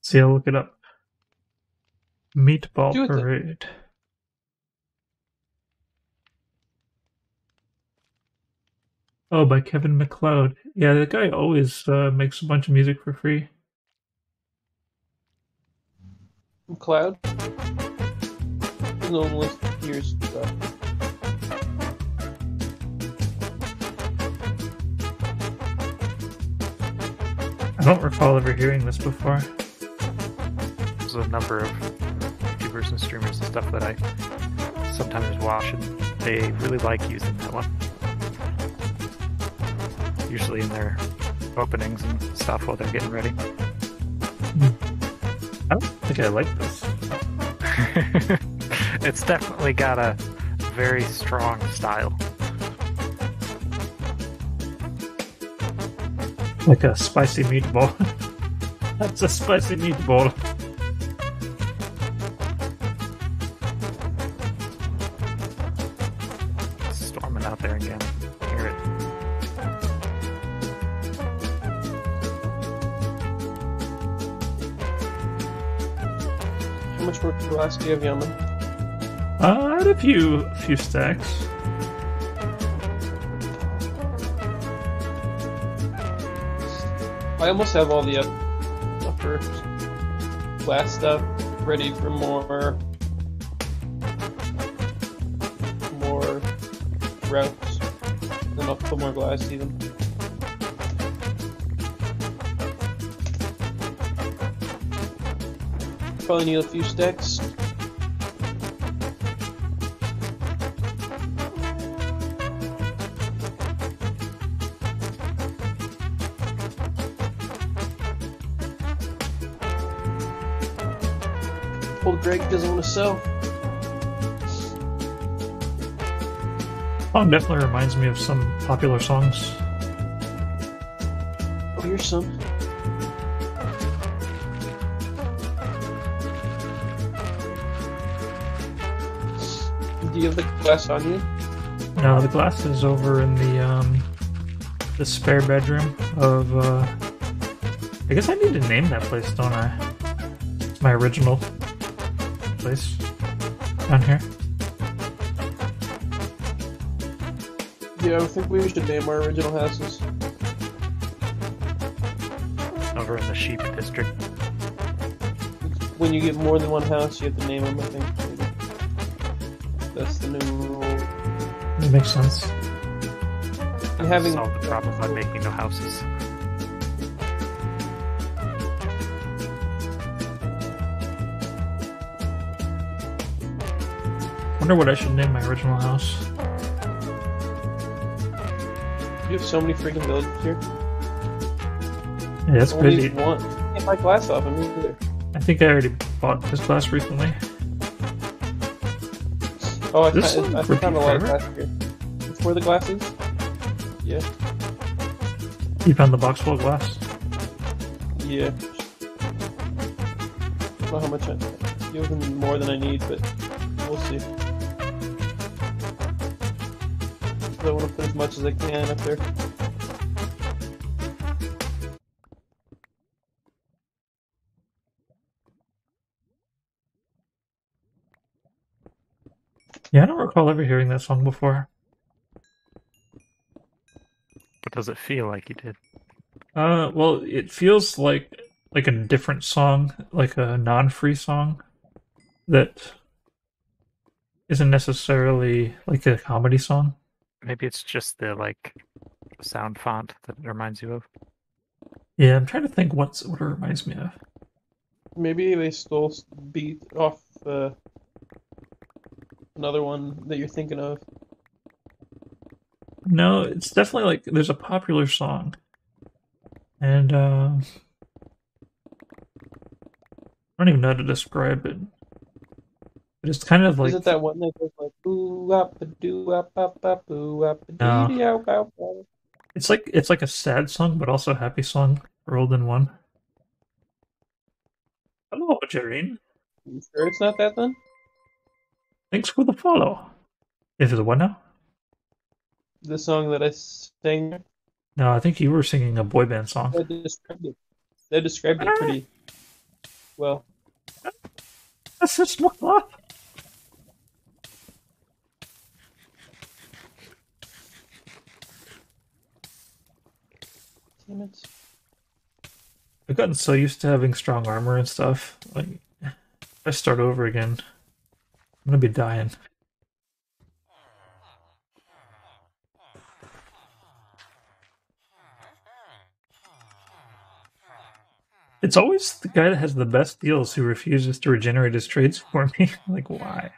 See, I'll look it up. Meatball Do it then. Parade. Oh, by Kevin MacLeod. Yeah, the guy always makes a bunch of music for free. Cloud. No one list years stuff. I don't recall ever hearing this before. There's a number of YouTubers and streamers and stuff that I sometimes watch, and they really like using that one. Usually in their openings and stuff while they're getting ready. I don't think I like this. It's definitely got a very strong style. Like a spicy meatball. That's a spicy meatball. It's storming out there again. Hear it. How much more glass do you have, Yaman? I had a few stacks. I almost have all the upper glass stuff ready for more routes. Then I'll put more glass even. Probably need a few stacks. Old Greg doesn't want to sell. Song definitely reminds me of some popular songs. Oh, here's some. Do you have the glass on you? No, the glass is over in the spare bedroom of I guess I need to name that place, don't I? It's my original place down here. Yeah, I think we should name our original houses. Over in the sheep district. When you get more than one house, you have to name them, I think. That's the new rule. That makes sense. And having Solve the problem by making no houses. Wonder what I should name my original house. You have so many freaking villages here. Yeah, that's Only crazy. one. You can't buy glass off them either. I think I already bought this glass recently. Oh, I This found one a lot of forever? glass here. It's where the glass is? Yeah. You found the box full of glass. Yeah. I don't know how much you have more than I need, but we'll see. I want to put as much as I can up there. Yeah, I don't recall ever hearing that song before. What does it feel like you did? Well, it feels like a different song, like a non-free song that isn't necessarily like a comedy song. Maybe it's just the like sound font that it reminds you of. Yeah, I'm trying to think what it reminds me of. Maybe they stole beat off another one that you're thinking of. No, it's definitely like there's a popular song, and I don't even know how to describe it. But it's kind of Is like it that one that goes like boo up a doo up up boo up a dee no, dee out out? Are it's like a sad song, but also a happy song rolled in one. Hello, Jareen. you sure it's not that then? Thanks for the follow. Is it what now? The song that I sang, No, I think you were singing a boy band song. I described it. They described it pretty well. That's just my life. Damn it. I've gotten so used to having strong armor and stuff. Like, if I start over again, I'm gonna be dying. It's always the guy that has the best deals who refuses to regenerate his trades for me. Like, why?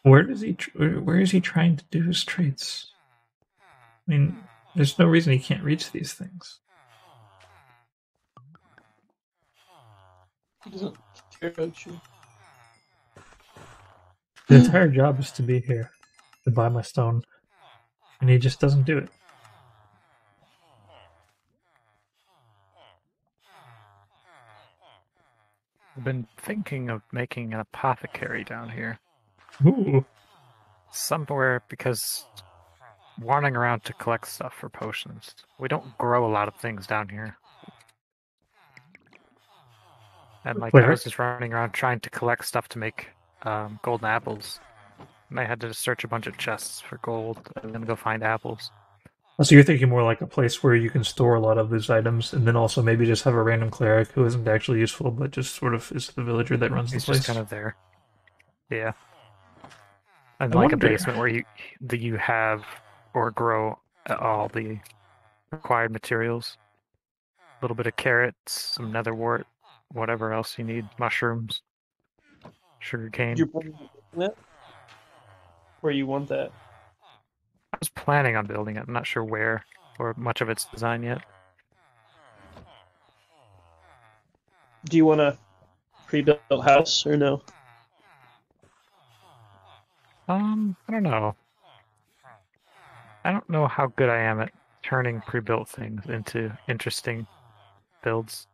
Where does he? Where is he trying to do his trades? I mean, there's no reason he can't reach these things. He doesn't care about you. The entire job is to be here, to buy my stone, and he just doesn't do it. I've been thinking of making an apothecary down here. Ooh, Somewhere because wandering around to collect stuff for potions. We don't grow a lot of things down here. And like I cleric. was just running around trying to collect stuff to make golden apples. And I had to just search a bunch of chests for gold and then go find apples. So you're thinking more like a place where you can store a lot of these items, and then also maybe just have a random cleric who isn't actually useful, but just sort of is the villager that runs the He's place. just kind of there. Yeah. And I like wonder. a basement where you have or grow all the required materials. A little bit of carrots, some netherwort, whatever else you need, mushrooms, sugarcane. Did you plan on doing that? Where you want that? I was planning on building it. I'm not sure where or much of its design yet. Do you want a pre-built house or no? I don't know. I don't know how good I am at turning pre-built things into interesting builds.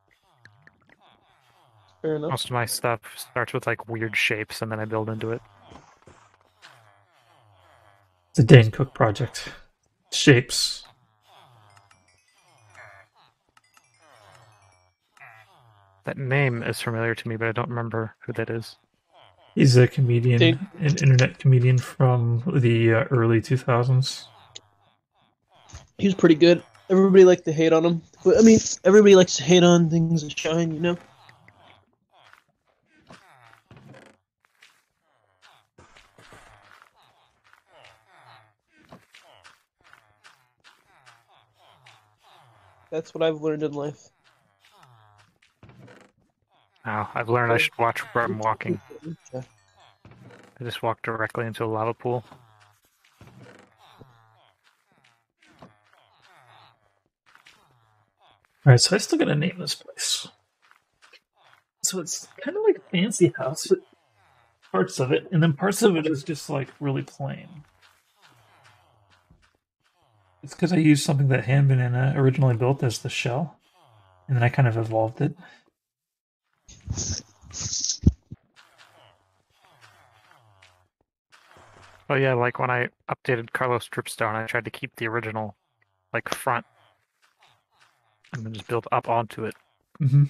Fair enough. Most of my stuff starts with like weird shapes and then I build into it. It's a Dane Cook project. Shapes. That name is familiar to me, but I don't remember who that is. He's a comedian, Dane- an internet comedian from the early 2000s. He was pretty good. Everybody liked to hate on him, but I mean, everybody likes to hate on things that shine, you know. That's what I've learned in life. Now, I've learned I should watch where I'm walking. I just walked directly into a lava pool. Alright, so I still gotta name this place. So it's kind of like a fancy house, but parts of it, and then parts of it is just like really plain. It's because I used something that Han Banana originally built as the shell, and then I kind of evolved it. Oh yeah, like when I updated Carlos Dripstone, I tried to keep the original, like, front, and then just build up onto it. Mm-hmm.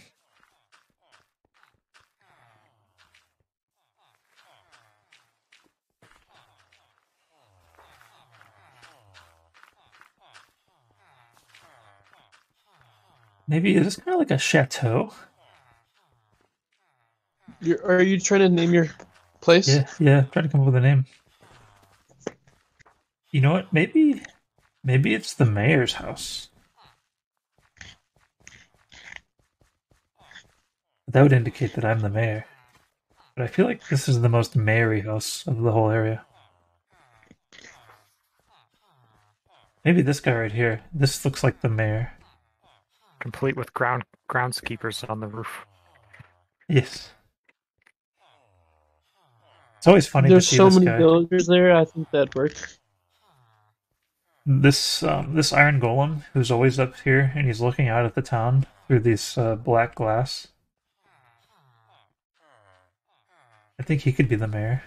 Maybe is this kind of like a chateau? Are you trying to name your place? Yeah. Trying to come up with a name. You know what? Maybe it's the mayor's house. That would indicate that I'm the mayor. But I feel like this is the most mayory house of the whole area. Maybe this guy right here. This looks like the mayor. Complete with groundskeepers on the roof. Yes. It's always funny to There's see so this many guy. villagers there. I think that works. This iron golem who's always up here and he's looking out at the town through this black glass. I think he could be the mayor.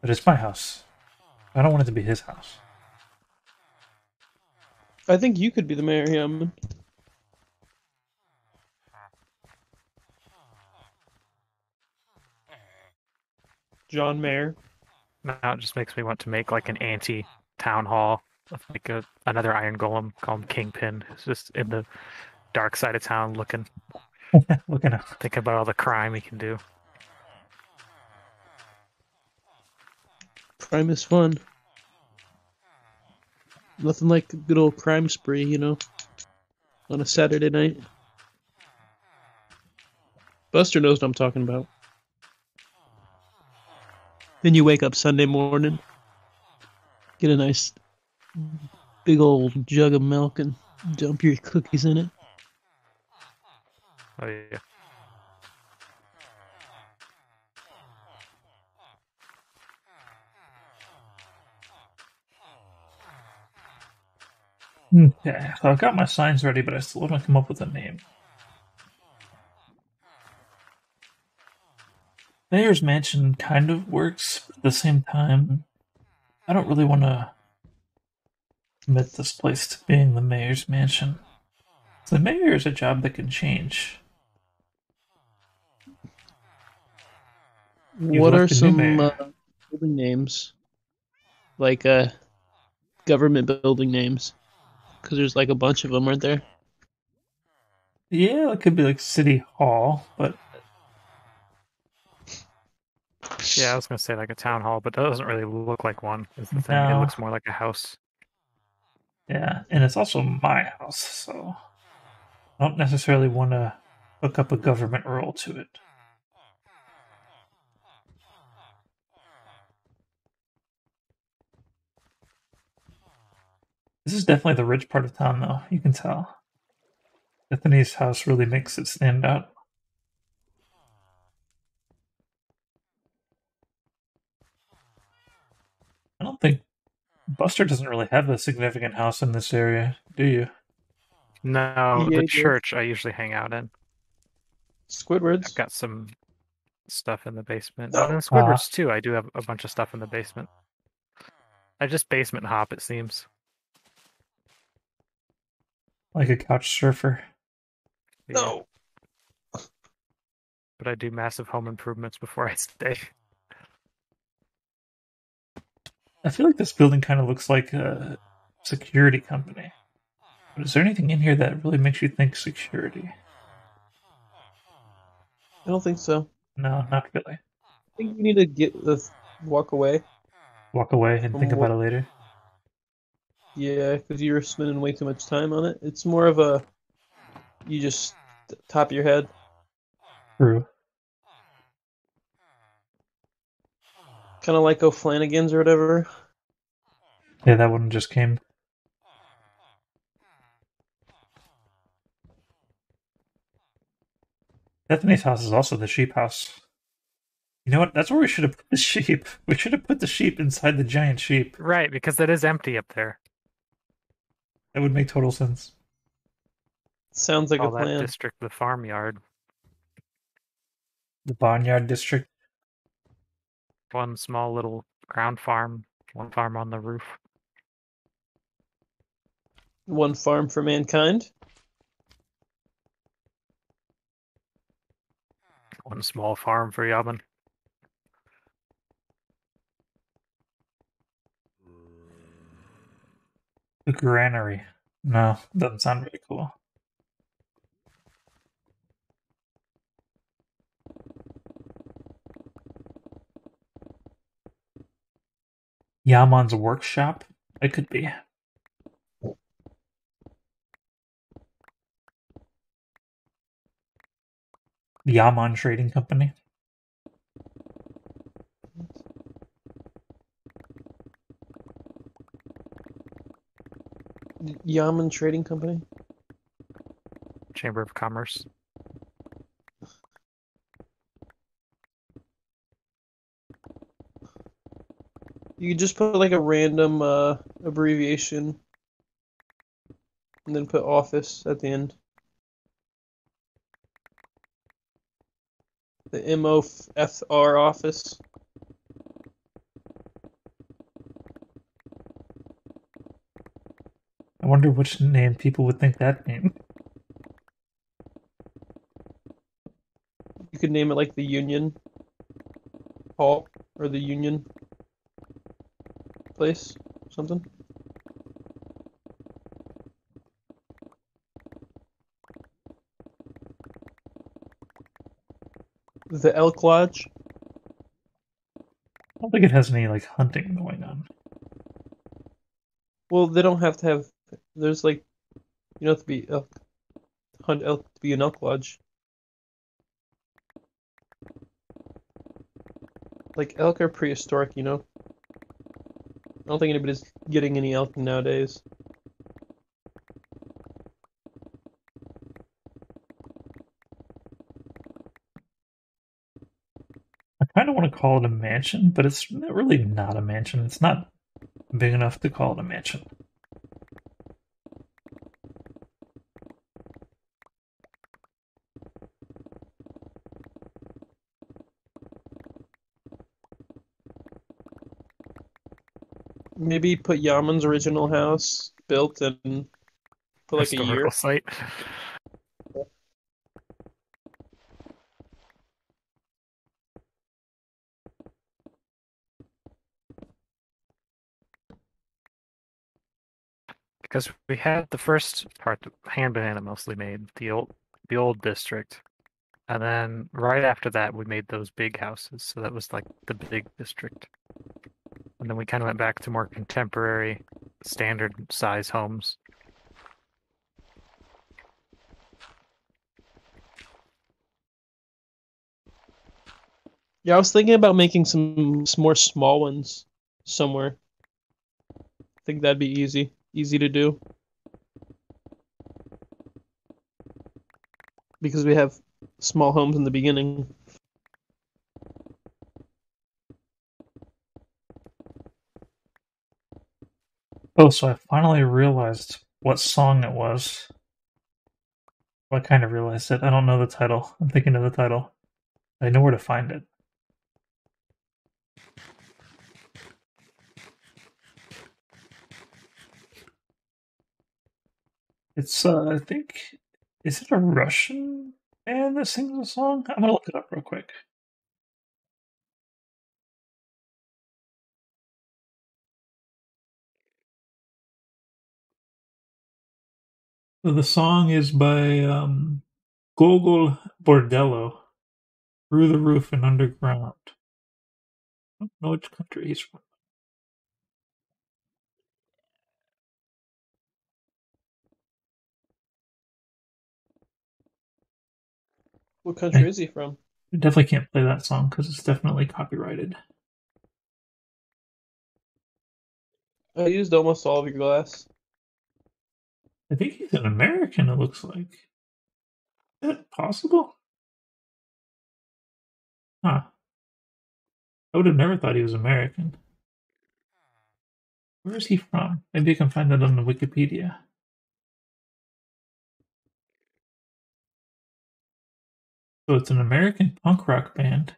But it's my house. I don't want it to be his house. I think you could be the mayor, Yaman. John Mayer. Now it just makes me want to make like an anti-town hall with like another iron golem called Kingpin, who's just in the dark side of town looking, Looking at thinking about all the crime he can do. Crime is fun. Nothing like a good old crime spree, you know, on a Saturday night. Buster knows what I'm talking about. Then you wake up Sunday morning, get a nice big old jug of milk and dump your cookies in it. Oh yeah. Okay, so I've got my signs ready, but I still want to come up with a name. Mayor's Mansion kind of works, but at the same time, I don't really want to commit this place to being the mayor's mansion. The mayor is a job that can change. What are elected new some mayor. building names? Like government building names? Because there's like a bunch of them, aren't there? Yeah, it could be like City Hall, but Yeah, I was gonna say like a town hall, but that doesn't really look like one. Is the thing. It no. looks more like a house. Yeah, and it's also my house, so I don't necessarily want to hook up a government role to it. This is definitely the rich part of town, though. You can tell. Bethany's house really makes it stand out. I don't think Buster doesn't really have a significant house in this area, do you? No, Yeah, the you do. church I usually hang out in. Squidwards. I've got some stuff in the basement. No. And then Squidwards too. I do have a bunch of stuff in the basement. I just basement hop, it seems. Like a couch surfer. Yeah. No. But I do massive home improvements before I stay. I feel like this building kind of looks like a security company. But is there anything in here that really makes you think security? I don't think so. No, not really. I think you need to walk away. Walk away and think about it later. Yeah, because you're spending way too much time on it. It's more of a you just top of your head. True. Kind of like O'Flanagan's or whatever. Yeah, that one just came. Bethany's house is also the sheep house. You know what? That's where we should have put the sheep. We should have put the sheep inside the giant sheep. Right, because that is empty up there. That would make total sense. Sounds like All a that plan. district, the farmyard. The Barnyard District. One small little ground farm, one farm on the roof. One farm for mankind. One small farm for Yavin. The Granary. No, doesn't sound very cool. Yaman's Workshop? It could be. Yaman Trading Company. Yaman Trading Company. Chamber of Commerce. You could just put like a random abbreviation and then put office at the end. The MOFR office. I wonder which name people would think that name. You could name it like the Union Hall or the Union Place, something. The Elk Lodge. I don't think it has any like hunting going on. Well, they don't have to have. There's like, you don't have to be hunt elk to be an elk lodge. Like elk are prehistoric, you know. I don't think anybody's getting any elk nowadays. I kind of want to call it a mansion, but it's really not a mansion. It's not big enough to call it a mansion. Maybe put Yaman's original house built and put like a Historical year. site. Because we had the first part, Hand Banana mostly made, the old district. And then right after that we made those big houses, so that was like the big district. And then we kind of went back to more contemporary, standard size homes. Yeah, I was thinking about making some more small ones somewhere. I think that'd be easy to do. Because we have small homes in the beginning. Oh, so I finally realized what song it was. Well, I kind of realized it. I don't know the title. I'm thinking of the title. I know where to find it. It's, I think, is it a Russian band that sings the song? I'm gonna look it up real quick. So the song is by Gogol Bordello, Through the Roof and Underground. I don't know which country he's from. What country is he from? I definitely can't play that song because it's definitely copyrighted. I used almost all of your glass. I think he's an American, it looks like. Is that possible? Huh. I would have never thought he was American. Where is he from? Maybe I can find that on the Wikipedia. So it's an American punk rock band.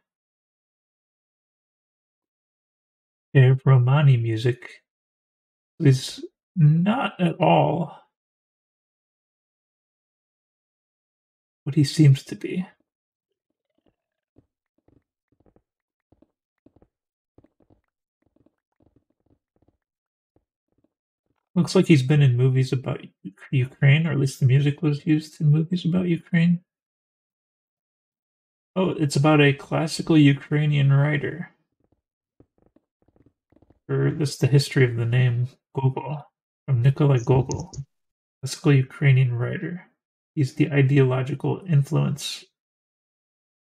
Their Romani music is not at all what he seems to be. Looks like he's been in movies about Ukraine, or at least the music was used in movies about Ukraine. Oh, it's about a classical Ukrainian writer. or this is the history of the name Gogol, from Nikolai Gogol, classical Ukrainian writer. He's the ideological influence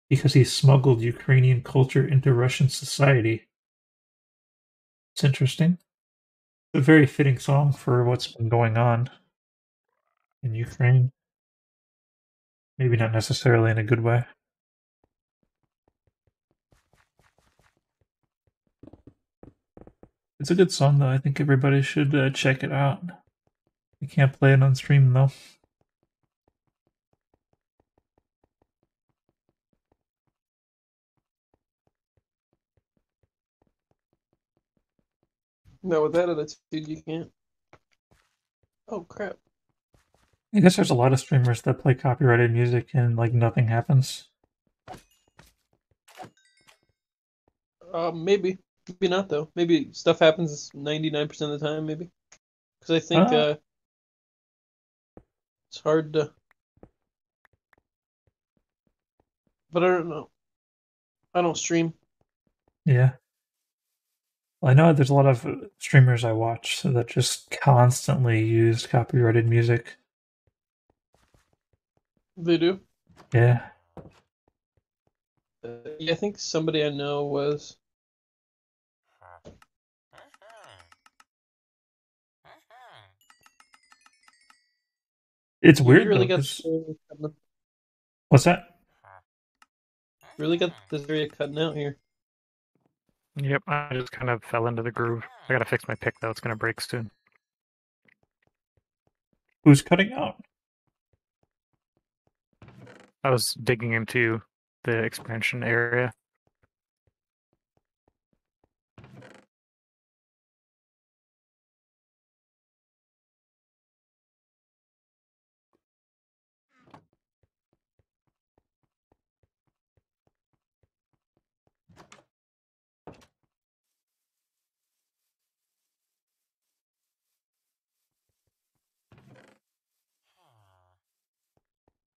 because he smuggled Ukrainian culture into Russian society. It's interesting. It's a very fitting song for what's been going on in Ukraine. Maybe not necessarily in a good way. It's a good song, though. I think everybody should check it out. You can't play it on stream, though. No, with that attitude, you can't. Oh, crap. I guess there's a lot of streamers that play copyrighted music and, like, nothing happens. Maybe. Maybe not, though. Maybe stuff happens 99% of the time, maybe. Because I think it's hard to... But I don't know. I don't stream. Yeah. Well, I know there's a lot of streamers I watch that just constantly use copyrighted music. They do? Yeah. Yeah, I think somebody I know was... It's weird, You really though, got 'cause- the, What's that? really got this area cutting out here. Yep, I just kind of fell into the groove. I gotta fix my pick though; it's gonna break soon. Who's cutting out? I was digging into the expansion area.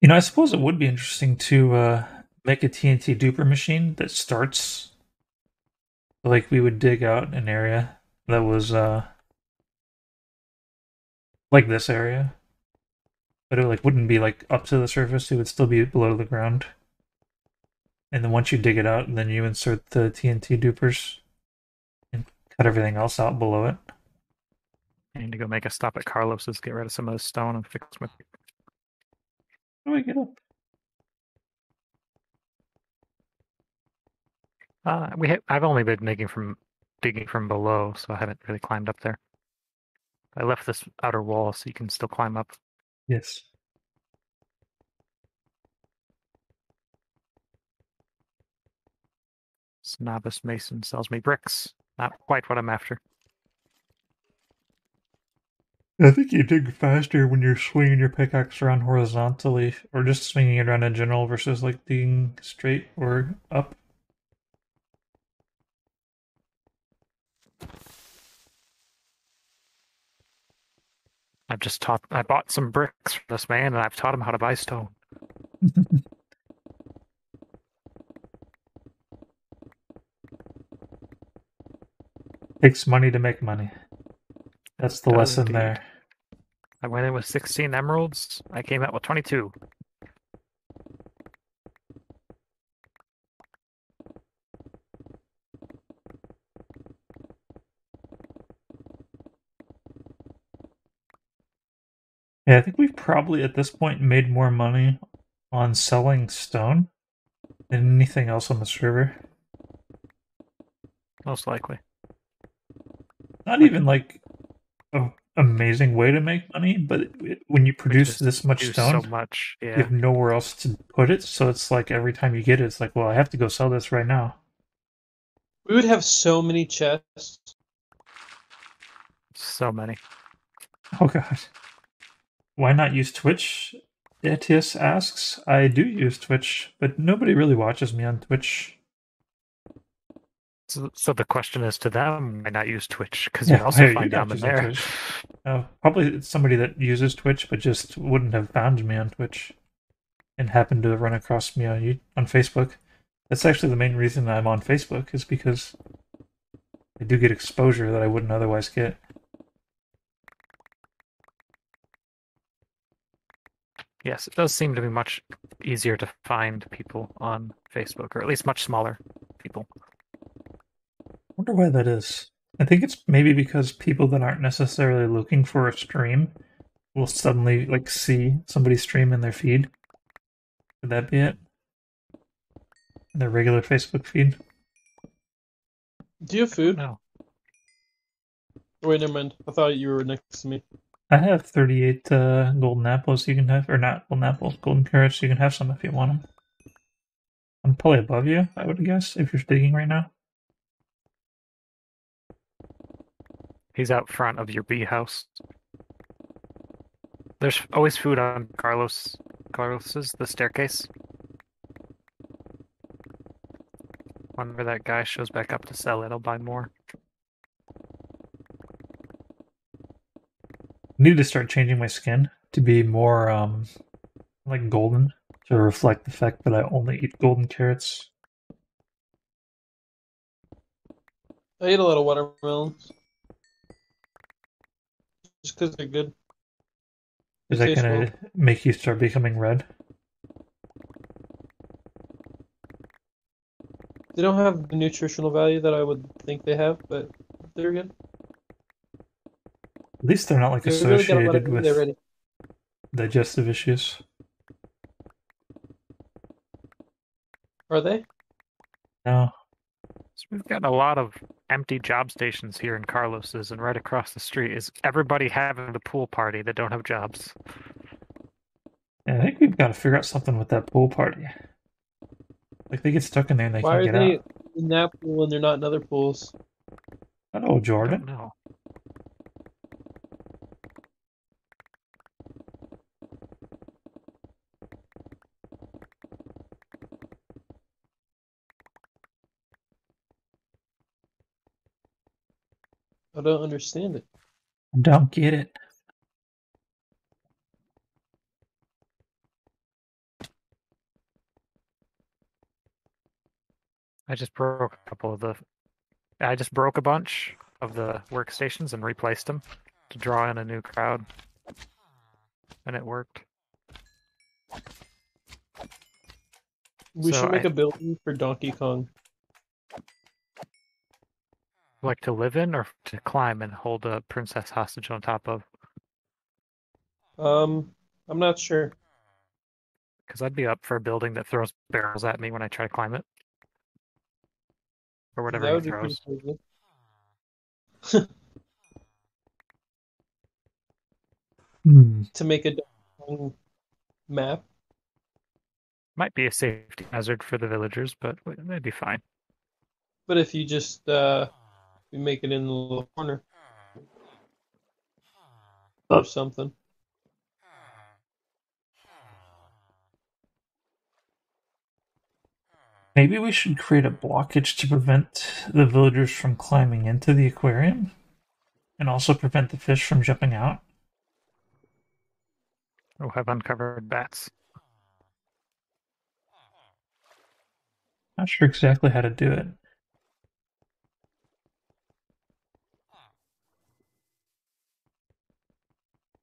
You know, I suppose it would be interesting to make a TNT duper machine that starts like we would dig out an area that was like this area, but it like wouldn't be like up to the surface. It would still be below the ground. And then once you dig it out, then you insert the TNT dupers and cut everything else out below it. I need to go make a stop at Carlos's, get rid of some of the stone, and fix my. How do I get up? I've only been digging from below, so I haven't really climbed up there. I left this outer wall so you can still climb up. Yes. This novice mason sells me bricks. Not quite what I'm after. I think you dig faster when you're swinging your pickaxe around horizontally, or just swinging it around in general versus like digging straight or up. I bought some bricks for this man, and I've taught him how to buy stone. Takes money to make money. That's the Does lesson indeed. there. I went in with 16 emeralds. I came out with 22. Yeah, I think we've probably at this point made more money on selling stone than anything else on the server. Most likely. Not even like an amazing way to make money, but when you produce just this much Do stone, so much. you Yeah. have nowhere else to put it. So it's like every time you get it, it's like, well, I have to go sell this right now. We would have so many chests. So many. Oh god. Why not use Twitch? Etius asks. I do use Twitch, but nobody really watches me on Twitch. So the question is to them, why not use Twitch? Because Yeah, you also why are find you not them in using there. Twitch? Probably it's somebody that uses Twitch but just wouldn't have found me on Twitch and happened to run across me on Facebook. That's actually the main reason I'm on Facebook, is because I do get exposure that I wouldn't otherwise get. Yes, it does seem to be much easier to find people on Facebook, or at least much smaller people. Wonder why that is. I think it's maybe because people that aren't necessarily looking for a stream will suddenly like see somebody stream in their feed. Could that be it? In their regular Facebook feed? Do you have food? No. Oh, wait, never mind. I thought you were next to me. I have 38 golden apples you can have, or not golden apples, golden carrots. You can have some if you want them. I'm probably above you, I would guess, if you're digging right now. He's out front of your bee house. There's always food on Carlos's, the staircase. Whenever that guy shows back up to sell it, I'll buy more. I need to start changing my skin to be more like golden to reflect the fact that I only eat golden carrots. I ate a lot of watermelons. Just because they're good. Is They that taste gonna make you start becoming red? They don't have the nutritional value that I would think they have, but they're good. At least they're not like They really got a lot of associated food with already. digestive issues. Are they? No. So we've got a lot of empty job stations here in Carlos's, and right across the street is everybody having the pool party that don't have jobs. Yeah, I think we've got to figure out something with that pool party. Like they get stuck in there and they Why can't are get they out. in that pool and they're not in other pools? Hello, I don't Jordan. know. I don't understand it. I don't get it. I just broke a couple of the. I just broke a bunch of the workstations and replaced them to draw in a new crowd, and it worked. We So should make I- a building for Donkey Kong. Like to live in or to climb and hold a princess hostage on top of? I'm not sure. Because I'd be up for a building that throws barrels at me when I try to climb it. Or whatever That he would be pretty throws. crazy. Hmm. To make a Donkey Kong map. Might be a safety hazard for the villagers, but they'd be fine. But if you just you make it in the little corner or something. Maybe we should create a blockage to prevent the villagers from climbing into the aquarium and also prevent the fish from jumping out. We'll have uncovered bats. Not sure exactly how to do it.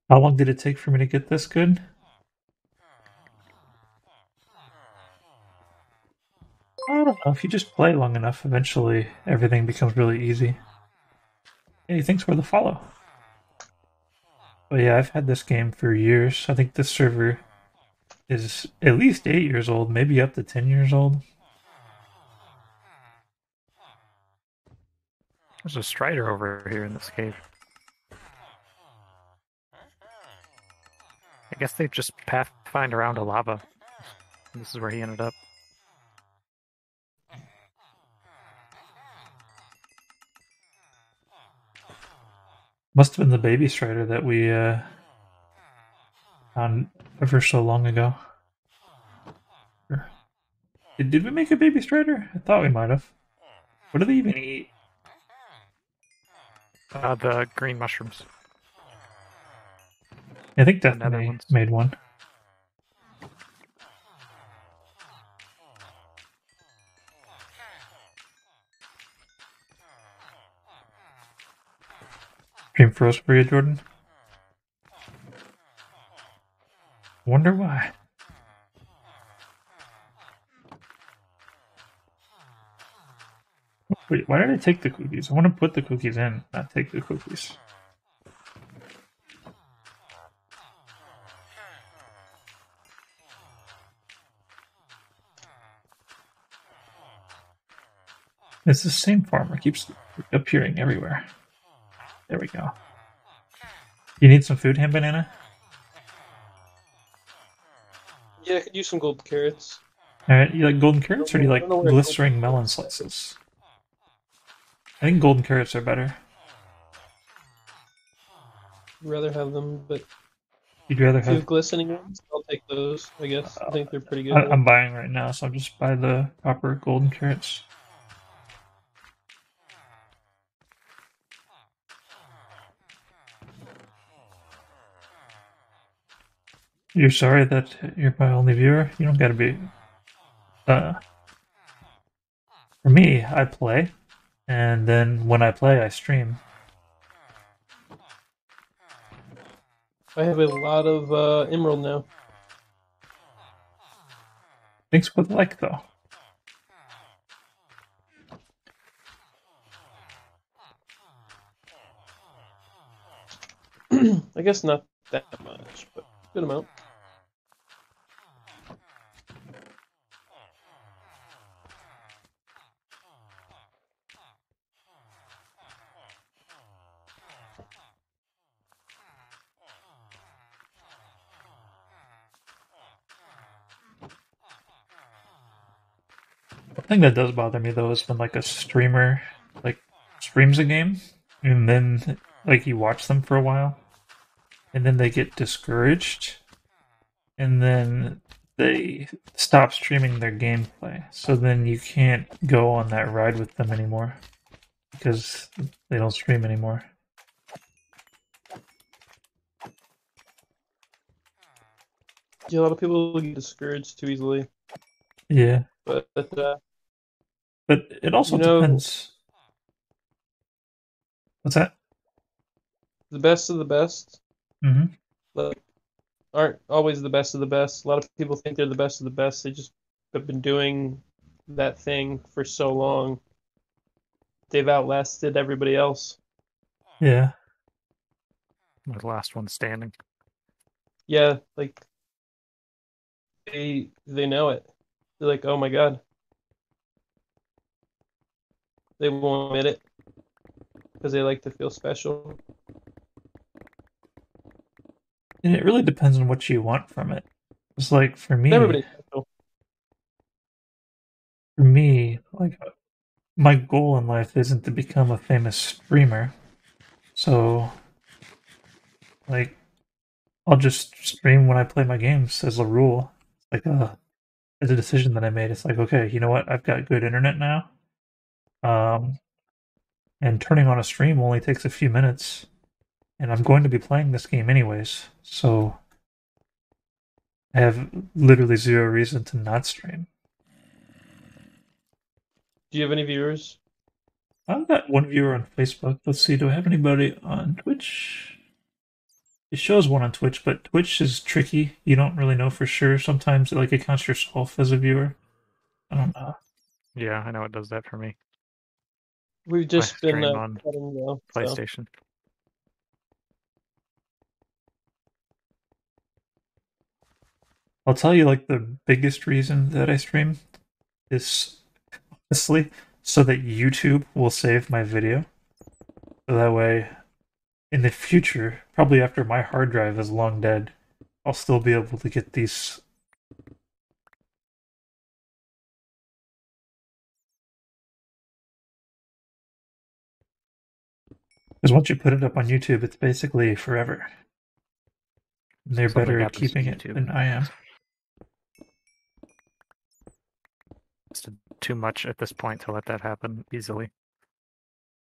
How long did it take for me to get this good? I don't know. If you just play long enough, eventually everything becomes really easy. Hey, thanks for the follow. But yeah, I've had this game for years. I think this server is at least 8 years old, maybe up to 10 years old. There's a strider over here in this cave. I guess they just pathfind around a lava. This is where he ended up. Must have been the baby strider that we found ever so long ago. Did we make a baby strider? I thought we might have. What do they even eat? The green mushrooms. I think The nether Destiny ones. made one. Stream froze for you, Jordan. Wonder why. Wait, why did I take the cookies? I want to put the cookies in, not take the cookies. It's the same farmer, keeps appearing everywhere. There we go. You need some food, Ham Banana? Yeah, I could use some gold carrots. Alright, you like golden carrots or do you like I don't know where blistering golden melon carrots are. slices? I think golden carrots are better. I'd rather have them, but You'd rather if you have have. glistening ones, I'll take those. I guess I think they're pretty good. I'm buying right now, so I'll just buy the proper golden carrots. You're sorry that you're my only viewer? You don't gotta be. For me, I play, and then when I play, I stream. I have a lot of emerald now. Thanks for the like, though. I guess not that much, but good amount. The thing that does bother me though is when like a streamer like streams a game and then like you watch them for a while and then they get discouraged and then they stop streaming their gameplay. So then you can't go on that ride with them anymore because they don't stream anymore. Yeah, a lot of people get discouraged too easily, Yeah. but But it also you know, depends. What's that? the best of the best Mm-hmm. like aren't always the best of the best. A lot of people think they're the best of the best. They just have been doing that thing for so long. They've outlasted everybody else. Yeah. The last one standing. Yeah, like they know it. They're like, oh my god. They won't admit it because they like to feel special. And it really depends on what you want from it. It's like for me, Everybody's special. like my goal in life isn't to become a famous streamer. So like I'll just stream when I play my games as a rule. Like it's a decision that I made. It's like, okay, you know what? I've got good internet now. And turning on a stream only takes a few minutes. And I'm going to be playing this game anyways. So I have literally zero reason to not stream. Do you have any viewers? I've got one viewer on Facebook. Let's see, do I have anybody on Twitch? It shows one on Twitch, but Twitch is tricky. You don't really know for sure. Sometimes it counts yourself as a viewer. I don't know. Yeah, I know it does that for me. We've just been stream on cutting though. PlayStation. I'll tell you, the biggest reason that I stream is honestly so that YouTube will save my video. So that way, in the future, probably after my hard drive is long dead, I'll still be able to get these. Because once you put it up on YouTube, it's basically forever. And they're Something better at happens to keeping it YouTube. than I am. It's too much at this point to let that happen easily.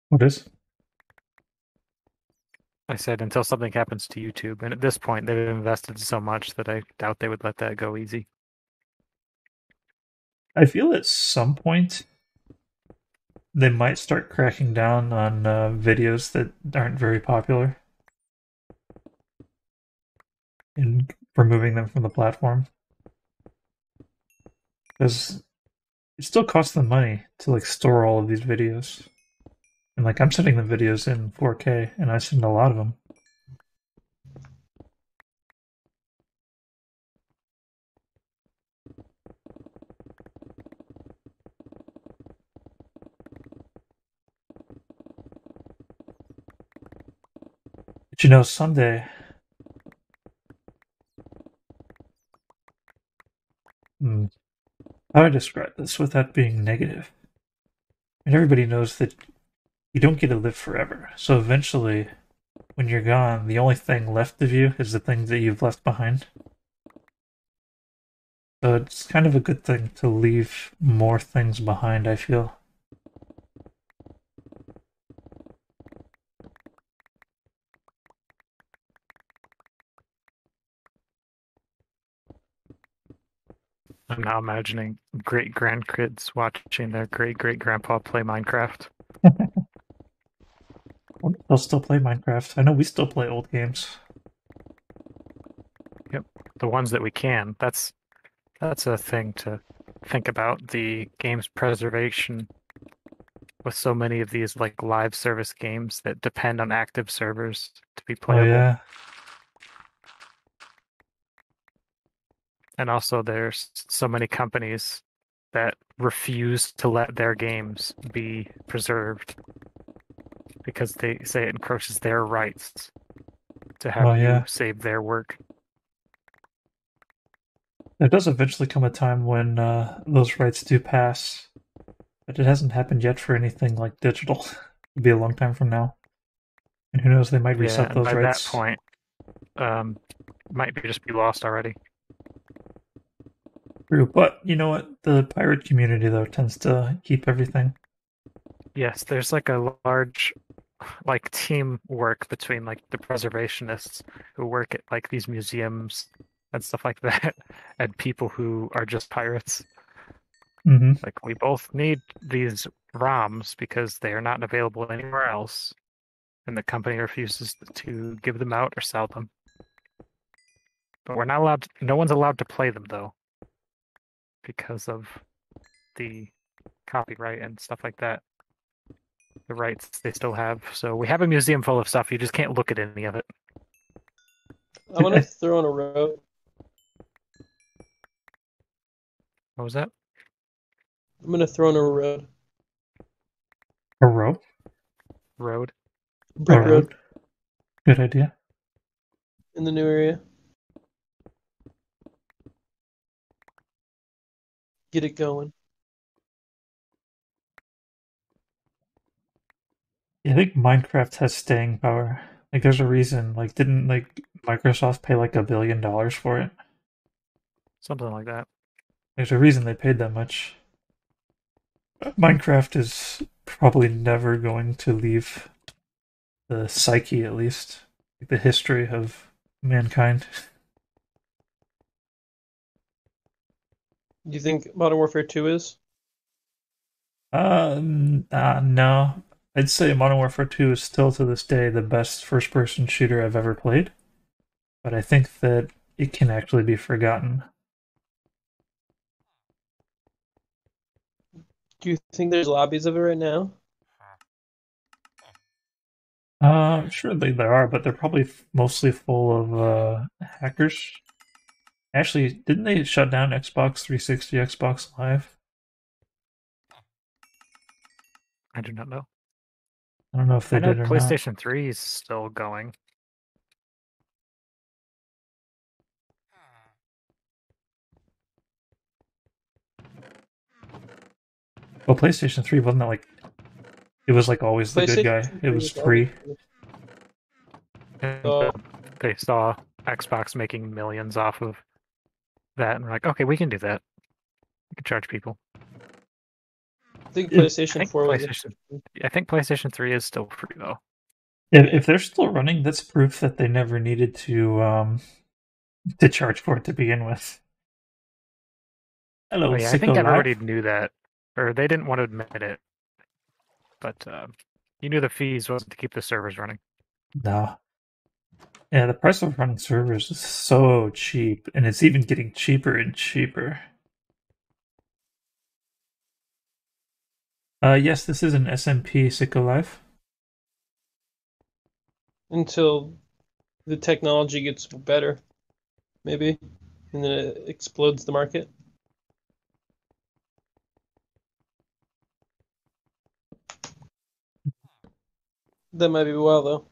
What is? I said until something happens to YouTube, and at this point they've invested so much that I doubt they would let that go easy. I feel at some point they might start cracking down on videos that aren't very popular and removing them from the platform. Because it still costs them money to like store all of these videos. And like I'm sending the videos in 4K and I send a lot of them. But you know, someday how do I describe this without being negative? And everybody knows that you don't get to live forever. So eventually, when you're gone, the only thing left of you is the things that you've left behind. So it's kind of a good thing to leave more things behind, I feel. I'm now imagining great grandkids watching their great great grandpa play Minecraft. They'll still play Minecraft. I know we still play old games. Yep, the ones that we can. That's a thing to think about. The game's preservation with so many of these like live service games that depend on active servers to be Oh playable. yeah. And also there's so many companies that refuse to let their games be preserved because they say it encroaches their rights to have Oh you yeah. save their work. There does eventually come a time when those rights do pass, but it hasn't happened yet for anything like digital. It'll be a long time from now. And who knows, they might Yeah, reset and those by rights. that point, might be just be lost already. True, but you know what? The pirate community, though, tends to keep everything. Yes, there's like a large like teamwork between like the preservationists who work at like these museums and stuff like that, and people who are just pirates. Mm-hmm. Like we both need these ROMs because they are not available anywhere else, and the company refuses to give them out or sell them. But we're not allowed. No one's allowed to play them though, because of the copyright and stuff like that. The rights they still have. So we have a museum full of stuff. You just can't look at any of it. I want to throw in a road. What was that? I'm going to throw in a road. A rope? Road. Brick A road Good idea. in the new area. Get it going. Yeah, I think Minecraft has staying power. Like, there's a reason. Like, didn't like Microsoft pay like $1 billion for it? Something like that. There's a reason they paid that much. Minecraft is probably never going to leave the psyche, at least, like the history of mankind. Do you think Modern Warfare 2 is? No. I'd say Modern Warfare 2 is still to this day the best first-person shooter I've ever played, but I think that it can actually be forgotten. Do you think there's lobbies of it right now? Surely there are, but they're probably mostly full of hackers. Actually, didn't they shut down Xbox 360, Xbox Live? I do not know. I don't know if they I know did or not. PlayStation 3 is still going. Well, PlayStation 3 wasn't that like it was like always the good guy. PlayStation It 3 was is always free. free. And Oh. they saw Xbox making millions off of that, and were like, okay, we can do that. We can charge people. I think If- PlayStation 4 was. I think PlayStation 3 is still free though. If they're still running, that's proof that they never needed to charge for it to begin with. Hello, Oh, yeah, I think Sicko Live. everybody knew that, or they didn't want to admit it. but you knew the fees wasn't to keep the servers running. No. Yeah, the price of running servers is so cheap, and it's even getting cheaper and cheaper. Yes, this is an SMP Sicko Life. Until the technology gets better, maybe, and then it explodes the market. That might be a while though.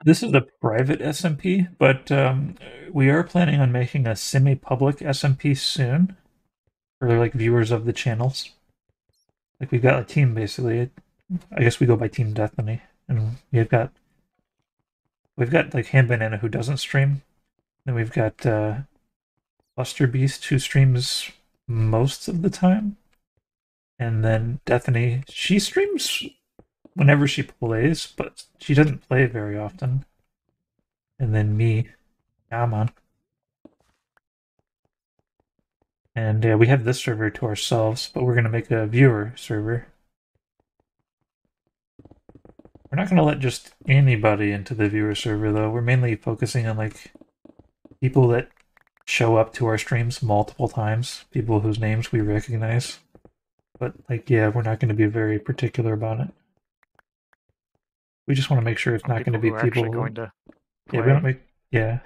This is a private SMP, but we are planning on making a semi-public SMP soon for like viewers of the channels. Like we've got a team basically. I guess we go by Team Destiny, and we've got like Ham Banana who doesn't stream. Then we've got Buster Beast who streams most of the time, and then Destiny. She streams whenever she plays, but she doesn't play very often. And then me, Yaman. And we have this server to ourselves, but we're going to make a viewer server. We're not going to let just anybody into the viewer server, though. We're mainly focusing on like people that show up to our streams multiple times, people whose names we recognize. But like, yeah, we're not going to be very particular about it. We just want to make sure it's not going to be people actually going to play. Yeah, we don't make. Yeah.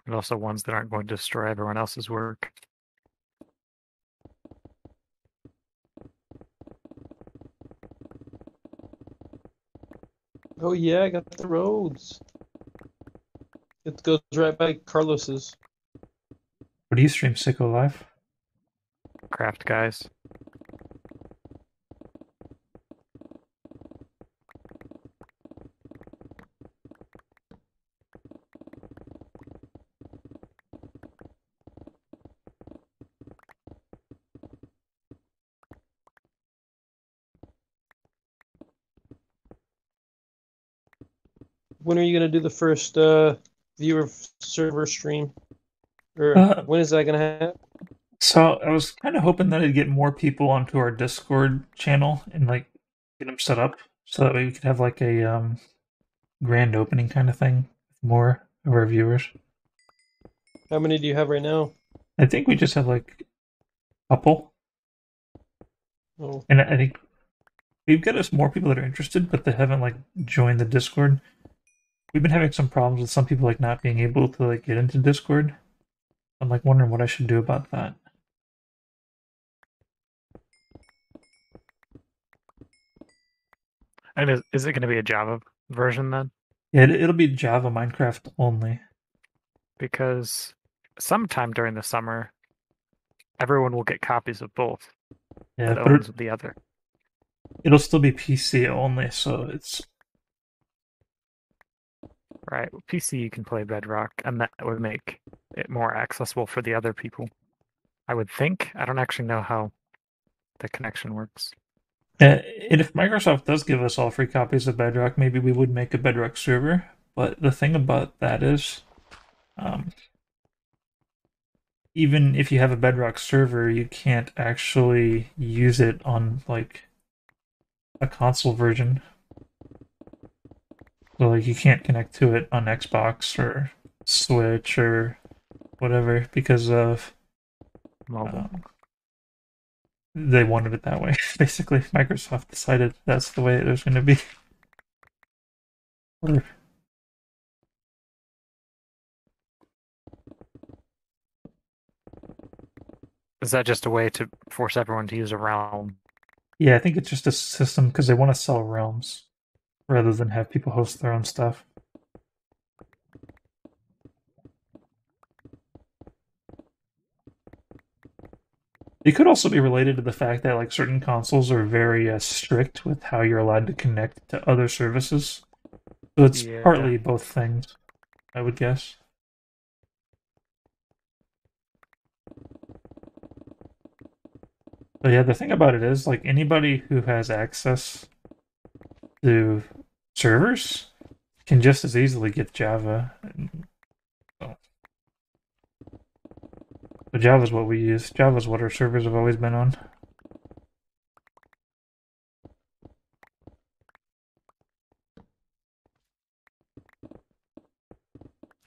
And also ones that aren't going to destroy everyone else's work. Oh yeah, I got the roads. It goes right by Carlos's. What do you stream, Sicko Live? Craft guys. When are you gonna do the first viewer server stream? Or when is that gonna happen? So I was kind of hoping that I'd get more people onto our Discord channel and like get them set up so that way we could have like a grand opening kind of thing with more of our viewers. How many do you have right now? I think we just have like a couple. Oh. And I think we've got us more people that are interested, but they haven't like joined the Discord. We've been having some problems with some people like not being able to like get into Discord. I'm like wondering what I should do about that. And is it going to be a Java version then? Yeah, it'll be Java Minecraft only. Because sometime during the summer, everyone will get copies of both. Yeah, that but owns the other. It'll still be PC only, so it's right. Well, PC you can play Bedrock, and that would make it more accessible for the other people. I would think. I don't actually know how the connection works. And if Microsoft does give us all free copies of Bedrock, maybe we would make a Bedrock server. But the thing about that is, even if you have a Bedrock server, you can't actually use it on like a console version. So like you can't connect to it on Xbox or Switch or whatever because of mobile. They wanted it that way. Basically, Microsoft decided that's the way it was going to be. Is that just a way to force everyone to use a realm? Yeah, I think it's just a system because they want to sell realms rather than have people host their own stuff. It could also be related to the fact that like certain consoles are very strict with how you're allowed to connect to other services. So it's partly both things, I would guess. But yeah, the thing about it is, like, anybody who has access to servers can just as easily get Java. So. But Java's what we use. Java's what our servers have always been on.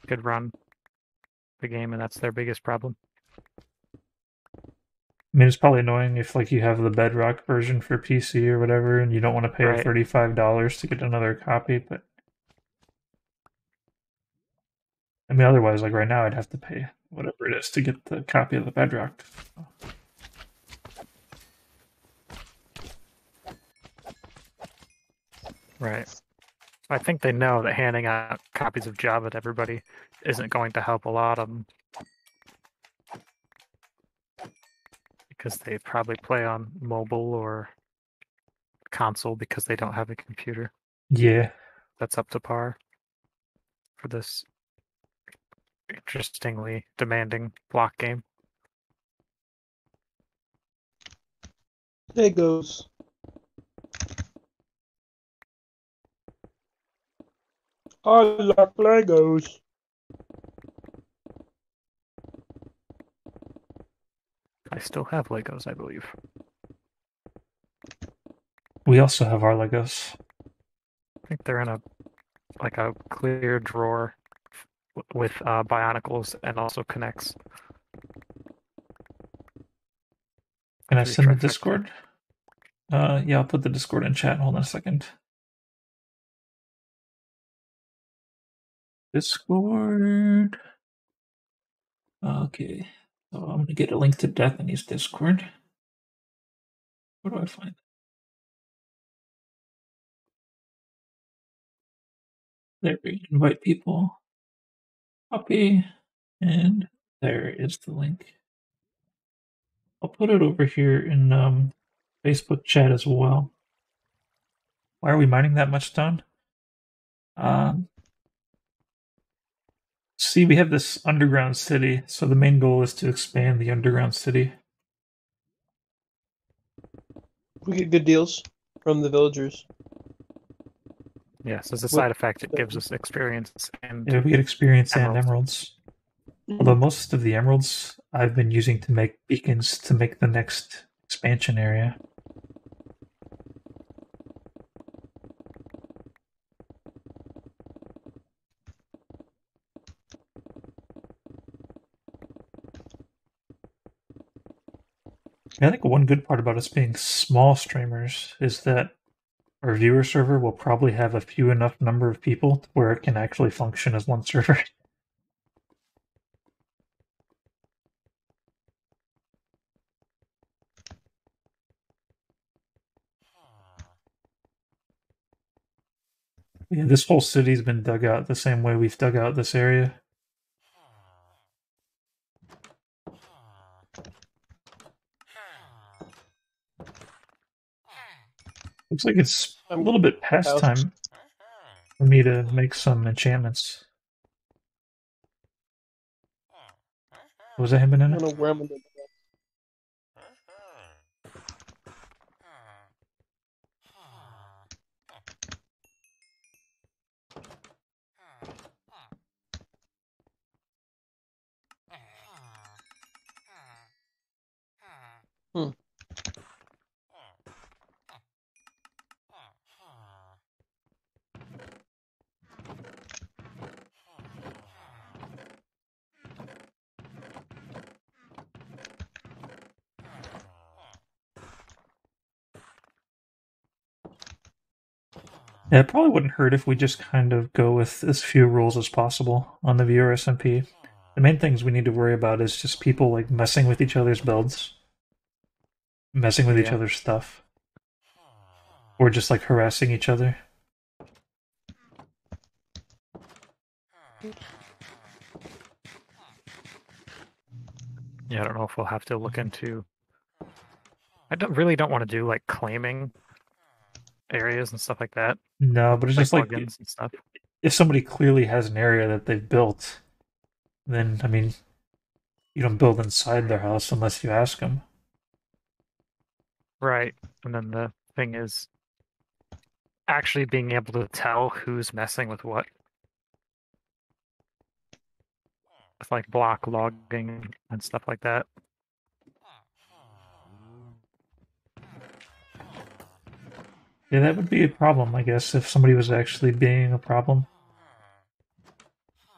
Could run the game, and that's their biggest problem. I mean, it's probably annoying if like you have the Bedrock version for PC or whatever, and you don't want to pay Right. $35 to get another copy. But I mean, otherwise, like right now, I'd have to pay whatever it is to get the copy of the Bedrock. Right. I think they know that handing out copies of Java to everybody isn't going to help a lot of them. Because they probably play on mobile or console because they don't have a computer Yeah. that's up to par for this interestingly demanding block game. Legos. I like Legos. I still have Legos, I believe. We also have our Legos. I think they're in a clear drawer with Bionicles and also connects. Can I Three send the trifecta. Discord? Yeah, I'll put the Discord in chat. Hold on a second. Discord. Okay. So I'm gonna get a link to Deathany's Discord. Where do I find it? There we invite people. Copy. And there is the link. I'll put it over here in Facebook chat as well. Why are we mining that much stone? See, we have this underground city, so the main goal is to expand the underground city. We get good deals from the villagers. Yes, as a side effect, it gives us experience and Yeah, we get experience and Emeralds. emeralds. Although most of the emeralds I've been using to make beacons to make the next expansion area. I think one good part about us being small streamers is that our viewer server will probably have a few enough number of people where it can actually function as one server. Yeah, this whole city's been dug out the same way we've dug out this area. Looks like it's a little bit past time for me to make some enchantments. Was that him in I it? don't know where I'm gonna go. Yeah, it probably wouldn't hurt if we just kind of go with as few rules as possible on the viewer SMP. The main things we need to worry about is just people like messing with each other's builds, messing with each Yeah. other's stuff, or just like harassing each other. Yeah, I don't know if we'll have to look into. I really don't want to do like claiming areas and stuff like that. No, but it's just like plugins and stuff. if somebody clearly has an area that they've built, then I mean, you don't build inside their house unless you ask them. Right. And then the thing is actually being able to tell who's messing with what. with like block logging and stuff like that. Yeah, that would be a problem, I guess, if somebody was actually being a problem.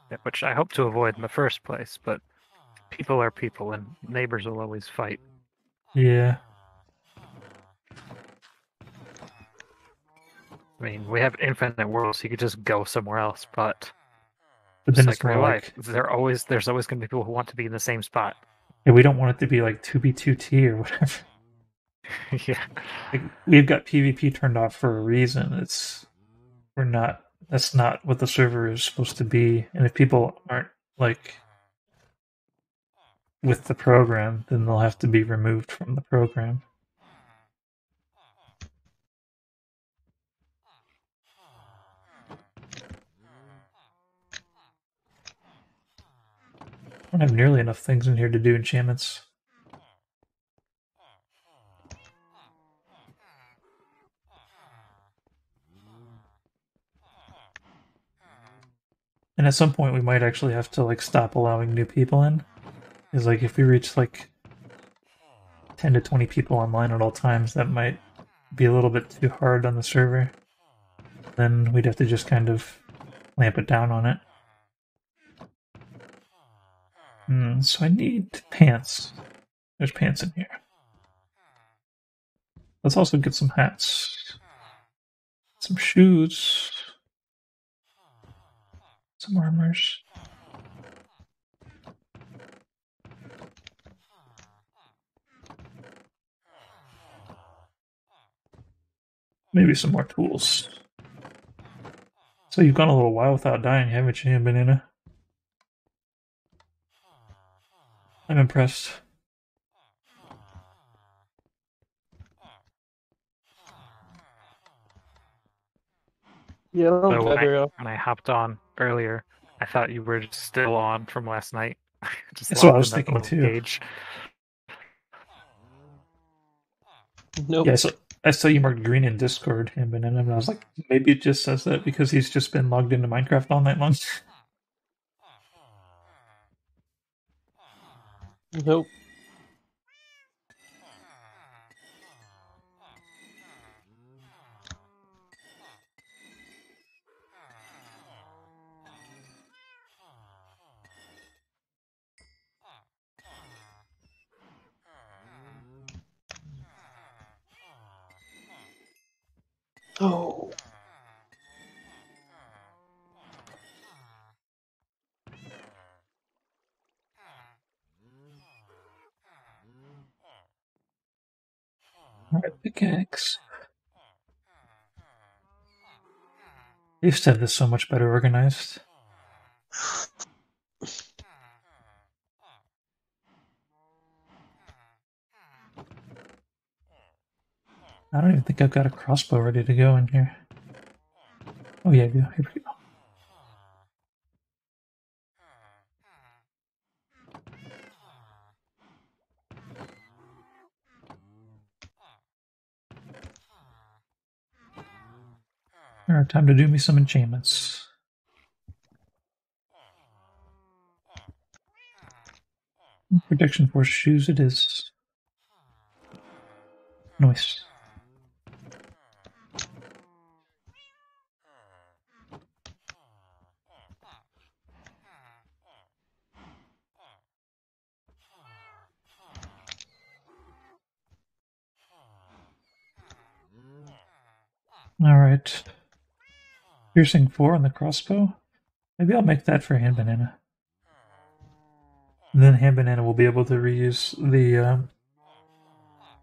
Yeah, which I hope to avoid in the first place, but people are people and neighbors will always fight. Yeah. I mean, we have infinite worlds, so you could just go somewhere else, but But just then like it's more real like, life, there's always going to be people who want to be in the same spot. yeah, we don't want it to be like 2v2t or whatever. Yeah. Like, we've got PvP turned off for a reason. That's not what the server is supposed to be. And if people aren't like with the program, then they'll have to be removed from the program. I don't have nearly enough things in here to do enchantments. And at some point we might actually have to like stop allowing new people in. Because like if we reach like 10 to 20 people online at all times, that might be a little bit too hard on the server. Then we'd have to just kind of clamp it down on it. So I need pants. There's pants in here. Let's also get some hats. Some shoes. Some armors. Maybe some more tools. So you've gone a little while without dying, haven't you, Banana? I'm impressed. Yeah, I don't So die very often. when I hopped on earlier, I thought you were just still on from last night. Just That's what I locked was in that thinking little too. cage. Nope. Yeah, so I saw you marked green in Discord, Banana, and I was like, maybe it just says that because he's just been logged into Minecraft all night long. Nope. Oh. Alright, pickaxe. I used to have this so much better organized. I don't even think I've got a crossbow ready to go in here. Oh yeah, I do. Here we go. Alright, time to do me some enchantments. Protection force shoes it is. Nice. Alright. Piercing 4 on the crossbow. Maybe I'll make that for Hand Banana. And then Hand Banana will be able to reuse the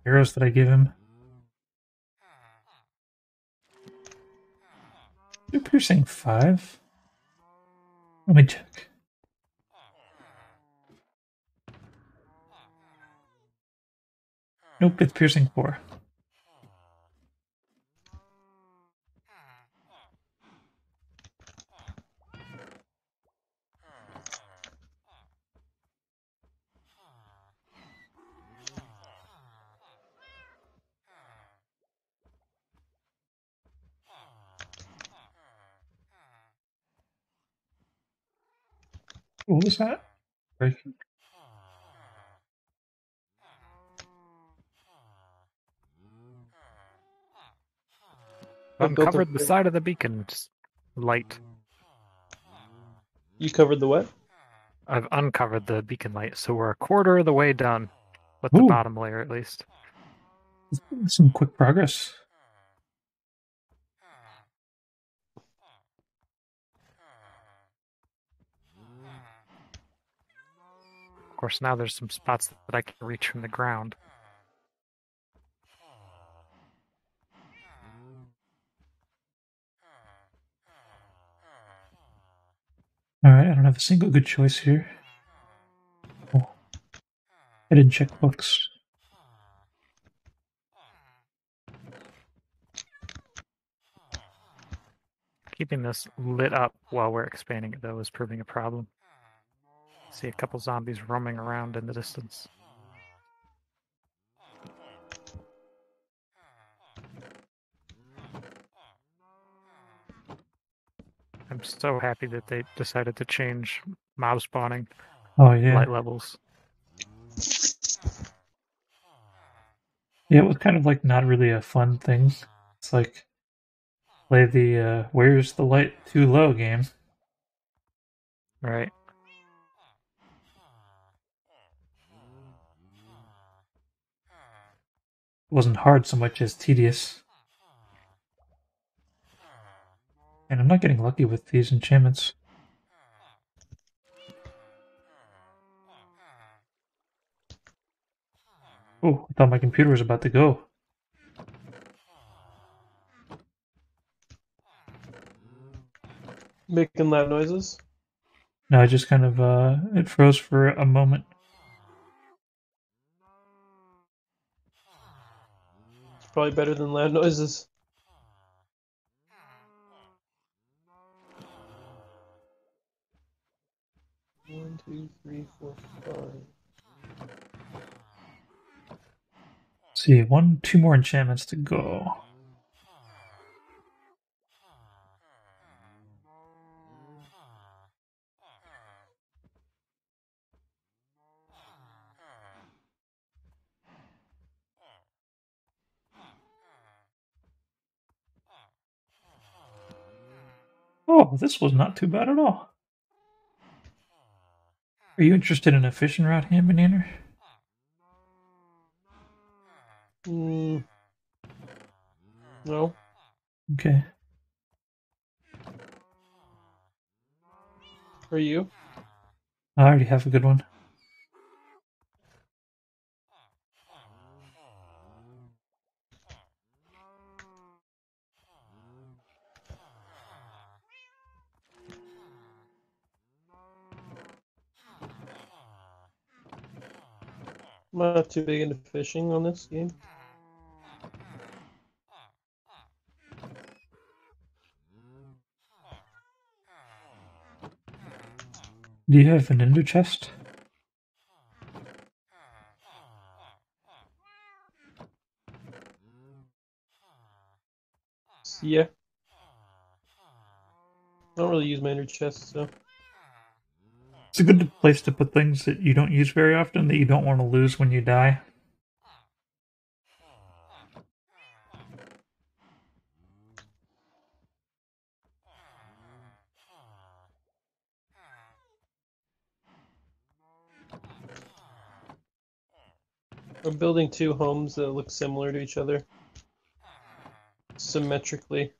arrows that I give him. Do piercing 5? Let me check. Nope, it's piercing 4. What was that? breaking. I've built Uncovered the a- side of the beacon's light. You covered the what? I've uncovered the beacon light, so we're a quarter of the way done with the Ooh. bottom layer, at least. Some quick progress. Of course, now there's some spots that I can reach from the ground. Alright, I don't have a single good choice here. Oh. I didn't check books. Keeping this lit up while we're expanding it, though, is proving a problem. See a couple zombies roaming around in the distance. I'm so happy that they decided to change mob spawning Oh yeah. light levels. Yeah, it was kind of like not really a fun thing. It's like play the where's the light too low game. Right. It wasn't hard so much as tedious. And I'm not getting lucky with these enchantments. Oh, I thought my computer was about to go. Making loud noises. No, I just kind of it froze for a moment. It's probably better than loud noises. One, two, three, four, five. Let's see, two more enchantments to go. Oh, this was not too bad at all. Are you interested in a fishing rod, Ham Banana? No. Okay. Are you? I already have a good one. I'm not too big into fishing on this game. Do you have an ender chest? Yeah. I don't really use my ender chest, so. It's a good place to put things that you don't use very often that you don't want to lose when you die. I'm building two homes that look similar to each other. Symmetrically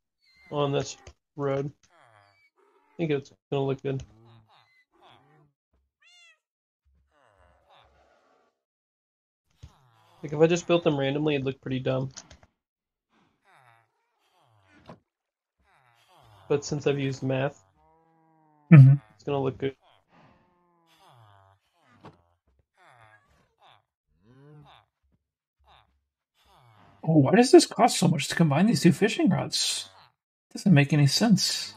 on this road. I think it's gonna look good. Like if I just built them randomly, it'd look pretty dumb. But since I've used math, it's gonna look good. Oh, why does this cost so much to combine these two fishing rods? Doesn't make any sense.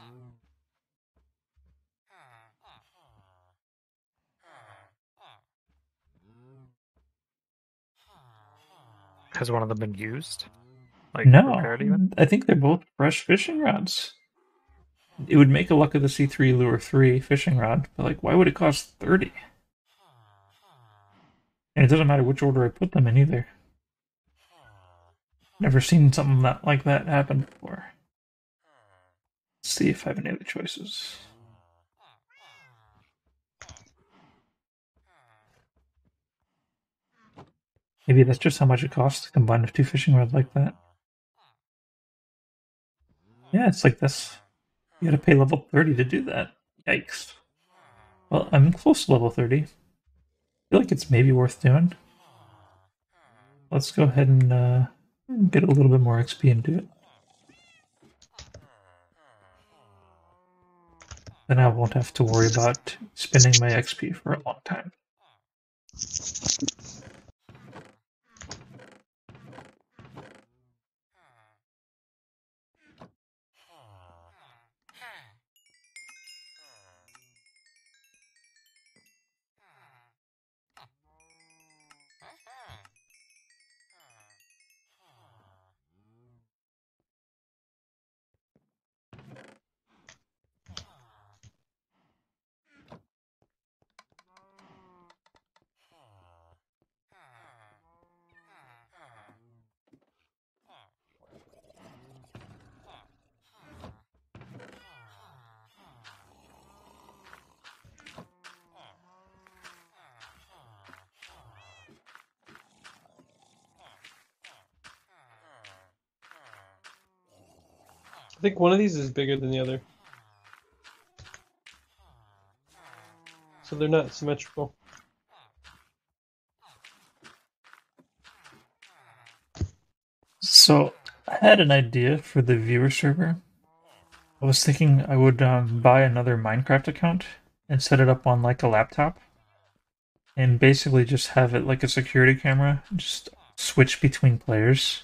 Has one of them been used? Like No, repaired even? I think they're both fresh fishing rods. It would make a Luck of the Sea 3 Lure 3 fishing rod, but like, why would it cost 30? And it doesn't matter which order I put them in either. Never seen something like that happen before. Let's see if I have any other choices. Maybe that's just how much it costs to combine with 2 fishing rods like that. Yeah, it's like this. You gotta pay level 30 to do that. Yikes. Well, I'm close to level 30. I feel like it's maybe worth doing. Let's go ahead and get a little bit more XP and do it. Then I won't have to worry about spending my XP for a long time. I think one of these is bigger than the other. So they're not symmetrical. So I had an idea for the viewer server. I was thinking I would buy another Minecraft account and set it up on like a laptop, and basically just have it like a security camera, just switch between players,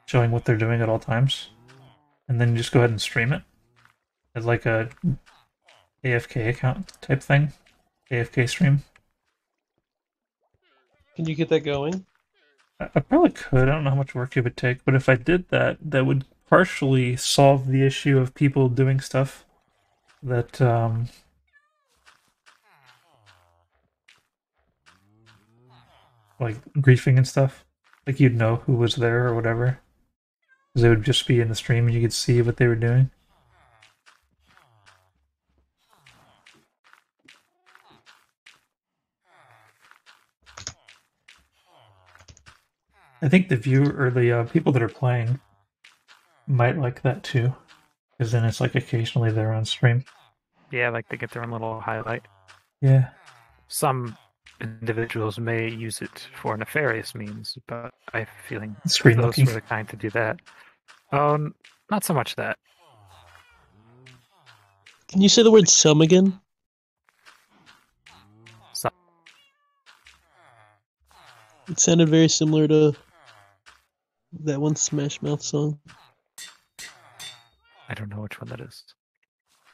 showing what they're doing at all times, and then just go ahead and stream it as like a AFK account type thing, AFK stream. Can you get that going? I probably could. I don't know how much work it would take, but if I did that, that would partially solve the issue of people doing stuff that like griefing and stuff. Like you'd know who was there or whatever, because they would just be in the stream and you could see what they were doing. I think the viewer or the people that are playing might like that too, because then it's like occasionally they're on stream. Yeah, like they get their own little highlight. Yeah. Some individuals may use it for nefarious means, but I have a feeling Screen those looking. were the kind to do that. Oh, not so much that. Can you say the word some again? Some. It sounded very similar to that one Smash Mouth song. I don't know which one that is.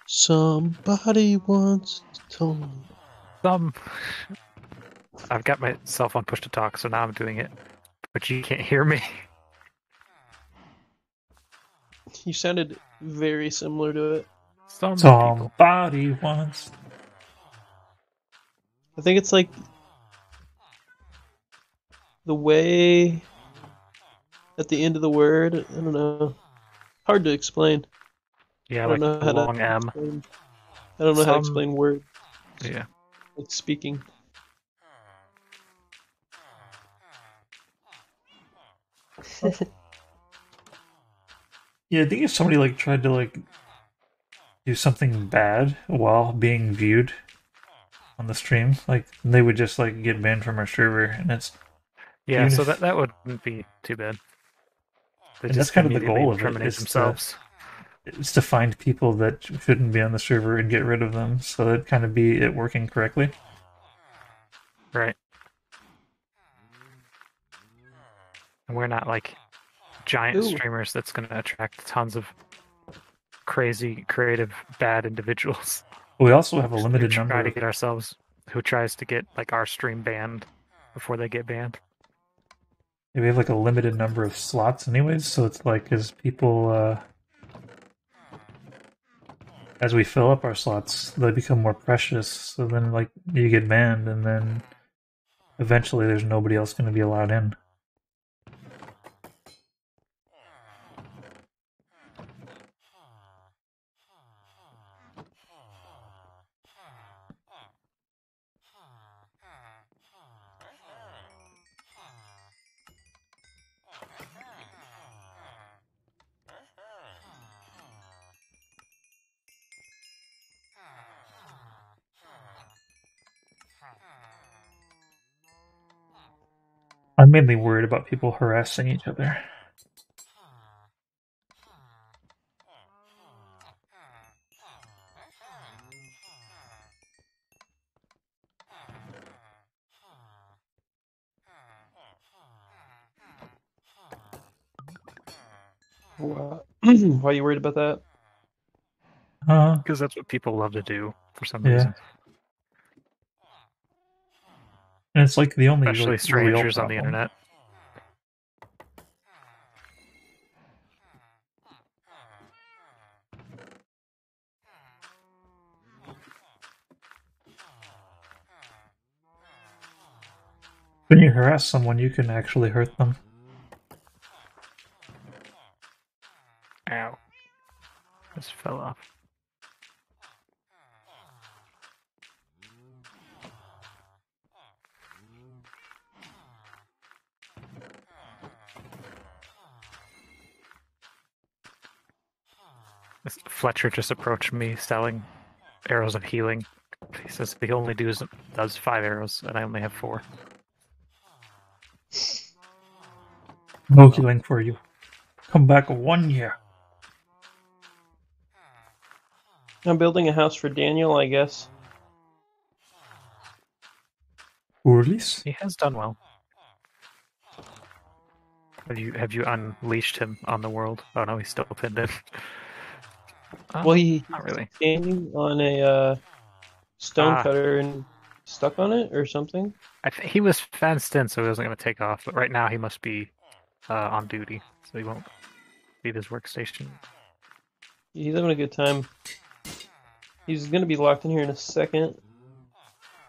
Somebody once told me. Some. I've got my cell phone push to talk, so now I'm doing it. But you can't hear me. You sounded very similar to it. Some people. Somebody once. I think it's like the way at the end of the word. I don't know. Hard to explain. Yeah, I like don't know the how long to M. explain. I don't know how to Some- explain words. Yeah. Like speaking. Yeah, I think if somebody like tried to like do something bad while being viewed on the stream, like they would just like get banned from our server, and it's Yeah, Even so if- that wouldn't be too bad. They And just that's kind of the immediately goal of it, terminate is to- themselves. it's to find people that shouldn't be on the server and get rid of them. So that'd kind of be it working correctly. Right. And we're not like giant Ooh. streamers that's going to attract tons of crazy, creative, bad individuals. We also have a who limited try number. to get ourselves, who tries to get like our stream banned before they get banned. We have like a limited number of slots, anyways. So it's like as people, as we fill up our slots, they become more precious. So then, like, you get banned, and then eventually there's nobody else going to be allowed in. I'm mainly worried about people harassing each other. Why are you worried about that? Because that's what people love to do for some Yeah. reason. And it's like the only Especially real strangers on the problem. internet. When you harass someone, you can actually hurt them. Ow. This fell off. Fletcher just approached me selling arrows of healing. He says he only does 5 arrows, and I only have 4. No healing for you. Come back 1 year. I'm building a house for Daniel, I guess. Urlis? He has done well. Have you unleashed him on the world? Oh no, he's still pinned in. Well, he's not really. standing on a stone cutter and stuck on it or something. He was fenced in, so he wasn't going to take off. But right now, he must be on duty, so he won't leave his workstation. He's having a good time. He's going to be locked in here in a second.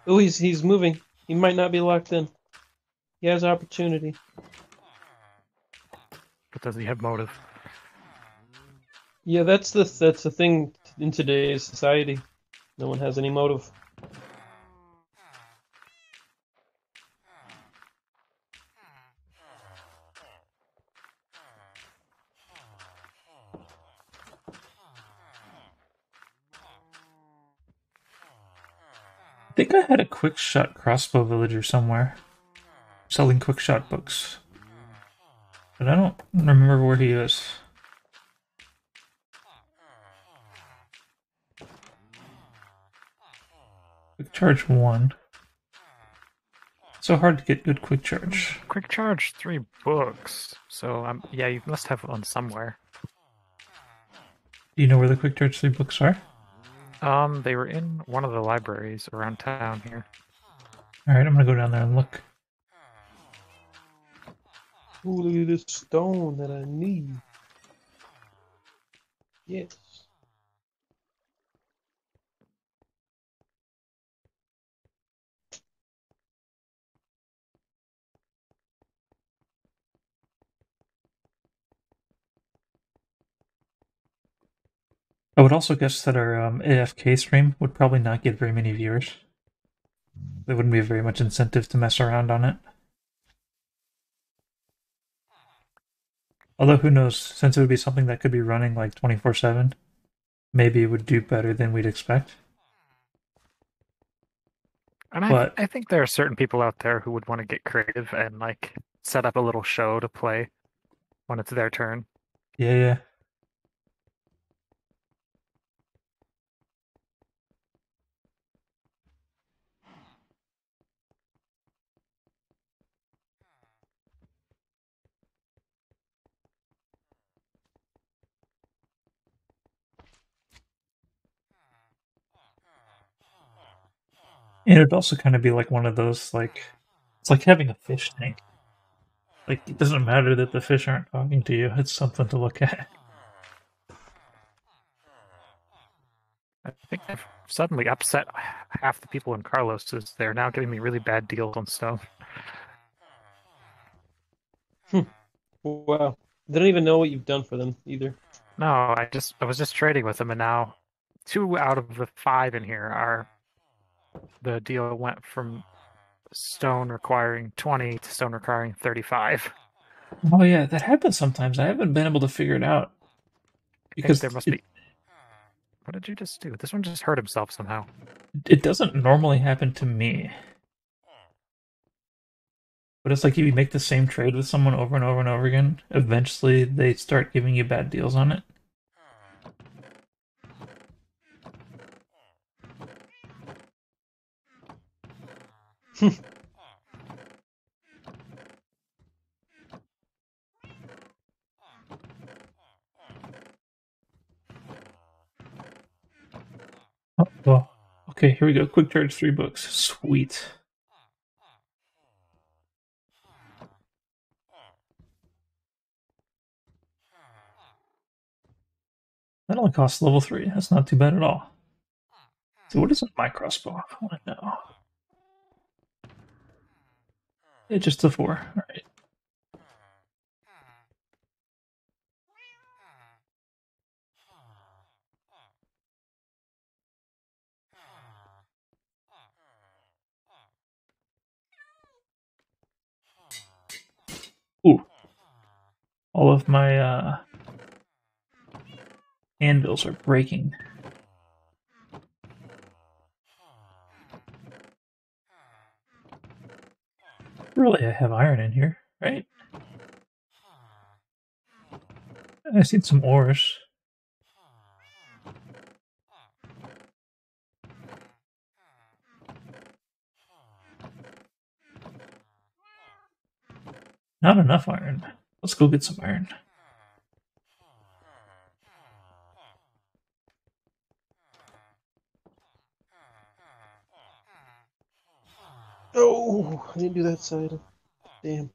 Oh, he's moving. He might not be locked in. He has opportunity. But does he have motive? Yeah, that's the thing in today's society. No one has any motive. I think I had a quick shot crossbow villager somewhere selling quick shot books. But I don't remember where he is. Quick charge 1. So hard to get good quick charge. Quick charge 3 books. So yeah, you must have one somewhere. Do you know where the quick charge 3 books are? They were in one of the libraries around town here. Alright, I'm gonna go down there and look. Ooh, look at this stone that I need. Yes. I would also guess that our AFK stream would probably not get very many viewers. There wouldn't be very much incentive to mess around on it. Although who knows, since it would be something that could be running like 24/7, maybe it would do better than we'd expect. And I think there are certain people out there who would want to get creative and like set up a little show to play when it's their turn. Yeah. And it'd also kind of be like one of those, like, it's like having a fish tank. Like, it doesn't matter that the fish aren't talking to you, it's something to look at. I think I've suddenly upset half the people in Carlos, as they're now giving me really bad deals on stone. Wow. They don't even know what you've done for them either. No, I was just trading with them, and now 2 out of the 5 in here are the deal went from stone requiring 20 to stone requiring 35. Oh yeah, that happens sometimes. I haven't been able to figure it out I think because there must be. What did you just do? This one just hurt himself somehow. it doesn't normally happen to me. But it's like if you make the same trade with someone over and over and over again, eventually they start giving you bad deals on it. Oh, well, okay, here we go. Quick charge 3 books. Sweet. That only costs level 3. That's not too bad at all. So what is my crossbow? I want to know. It's just a 4. Alright. Ooh. All of my anvils are breaking. Really, I have iron in here, right? I see some ores. Not enough iron. Let's go get some iron. Oh, I didn't do that side. Damn.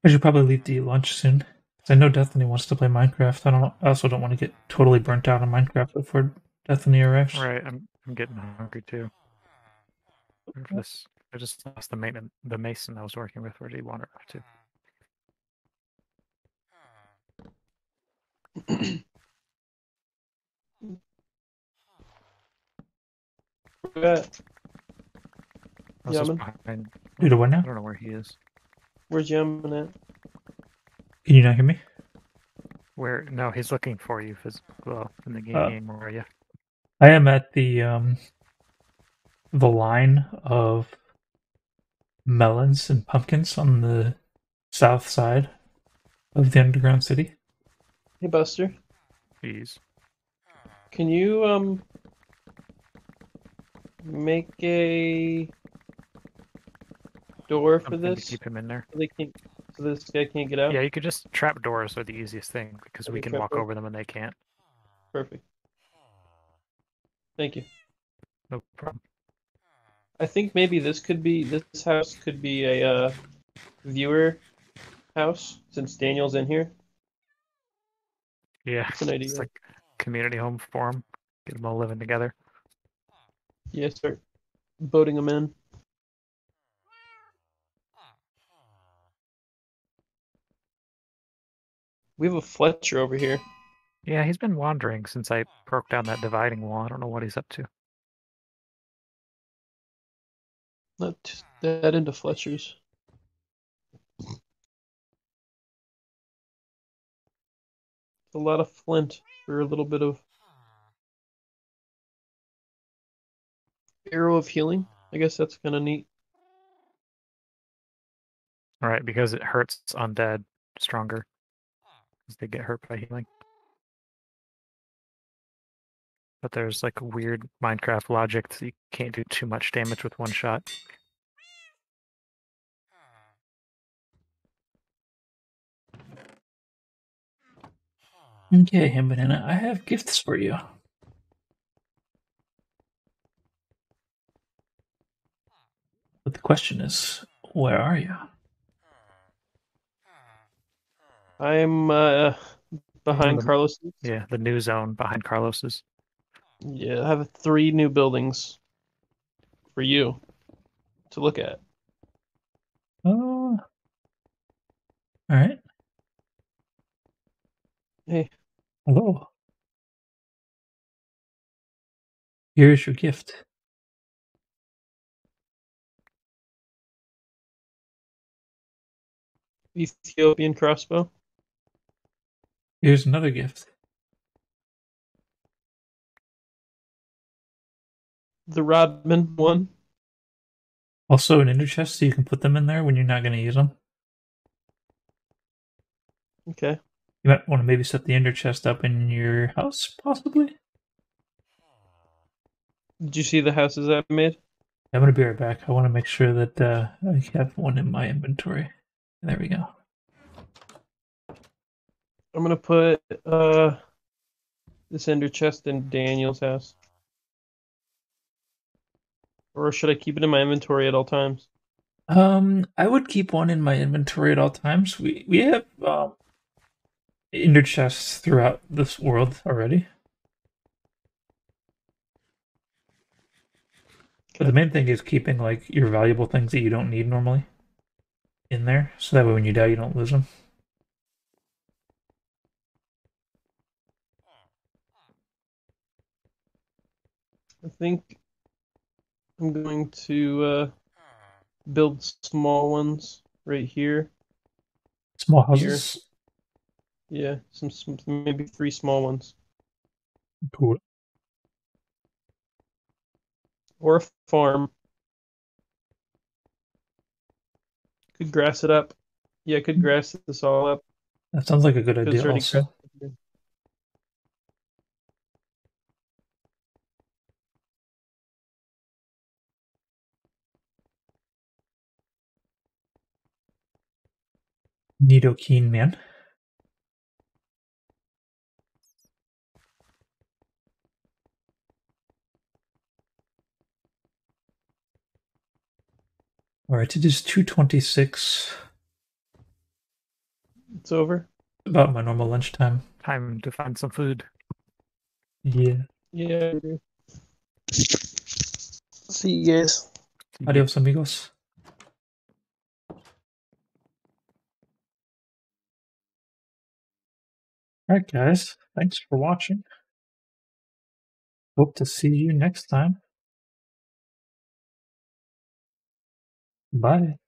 I should probably leave to eat lunch soon. Because I know Destiny wants to play Minecraft. I also don't want to get totally burnt out on Minecraft before Destiny arrives. Right, I'm getting hungry too. Where for this, I just lost the mason I was working with. Where did he wander off to? Where's I was just Yaman? behind. Dude, what I now? don't know where he is. Where's Yaman at? Can you not hear me? Where? No, he's looking for you. Well, in the game, where are you? I am at the line of melons and pumpkins on the south side of the underground city. Hey, Buster. He's. Can you make a door for Something to this? keep him in there. So they can't. So this guy can't get out. Yeah, you could just trap doors are the easiest thing because we Okay, can trap walk door. over them and they can't. Perfect. Thank you. No problem. I think maybe this house could be a viewer house since Daniel's in here. Yeah, It's an idea. it's like community home for them. Get them all living together. Yeah, start boating them in. We have a Fletcher over here. Yeah, he's been wandering since I broke down that dividing wall. I don't know what he's up to. Not that into Fletchers. A lot of flint for a little bit of arrow of healing. I guess that's kind of neat. All right, because it hurts undead stronger. Because they get hurt by healing. But there's like a weird Minecraft logic that you can't do too much damage with one shot. Okay, Ham Banana, I have gifts for you. But the question is, where are you? I'm behind Carlos. Yeah, the new zone behind Carlos's. Yeah, I have 3 new buildings for you to look at. Oh, all right. Hey, Hello. Here's your gift. Ethiopian crossbow. Here's another gift. The Rodman one. Also an ender chest, so you can put them in there when you're not going to use them. Okay. You might want to maybe set the ender chest up in your house, possibly. Did you see the houses I made? I'm going to be right back. I want to make sure that I have one in my inventory. There we go. I'm gonna put this ender chest in Daniel's house. Or should I keep it in my inventory at all times? I would keep one in my inventory at all times. We have ender chests throughout this world already. But the main thing is keeping like your valuable things that you don't need normally in there, so that way when you die you don't lose them. I think I'm going to build small ones right here. Small houses. Yeah, some maybe 3 small ones. Cool. Or a farm. Could grass it up. Yeah, I could grass this all up. That sounds like a good 'Cause idea it's already also. grassed. Nidoking, man. Alright, it is 2:26. It's over. About my normal lunchtime. Time to find some food. Yeah. Yeah, I agree. See you guys. Adios, amigos. Alright, guys. Thanks for watching. Hope to see you next time. Bye.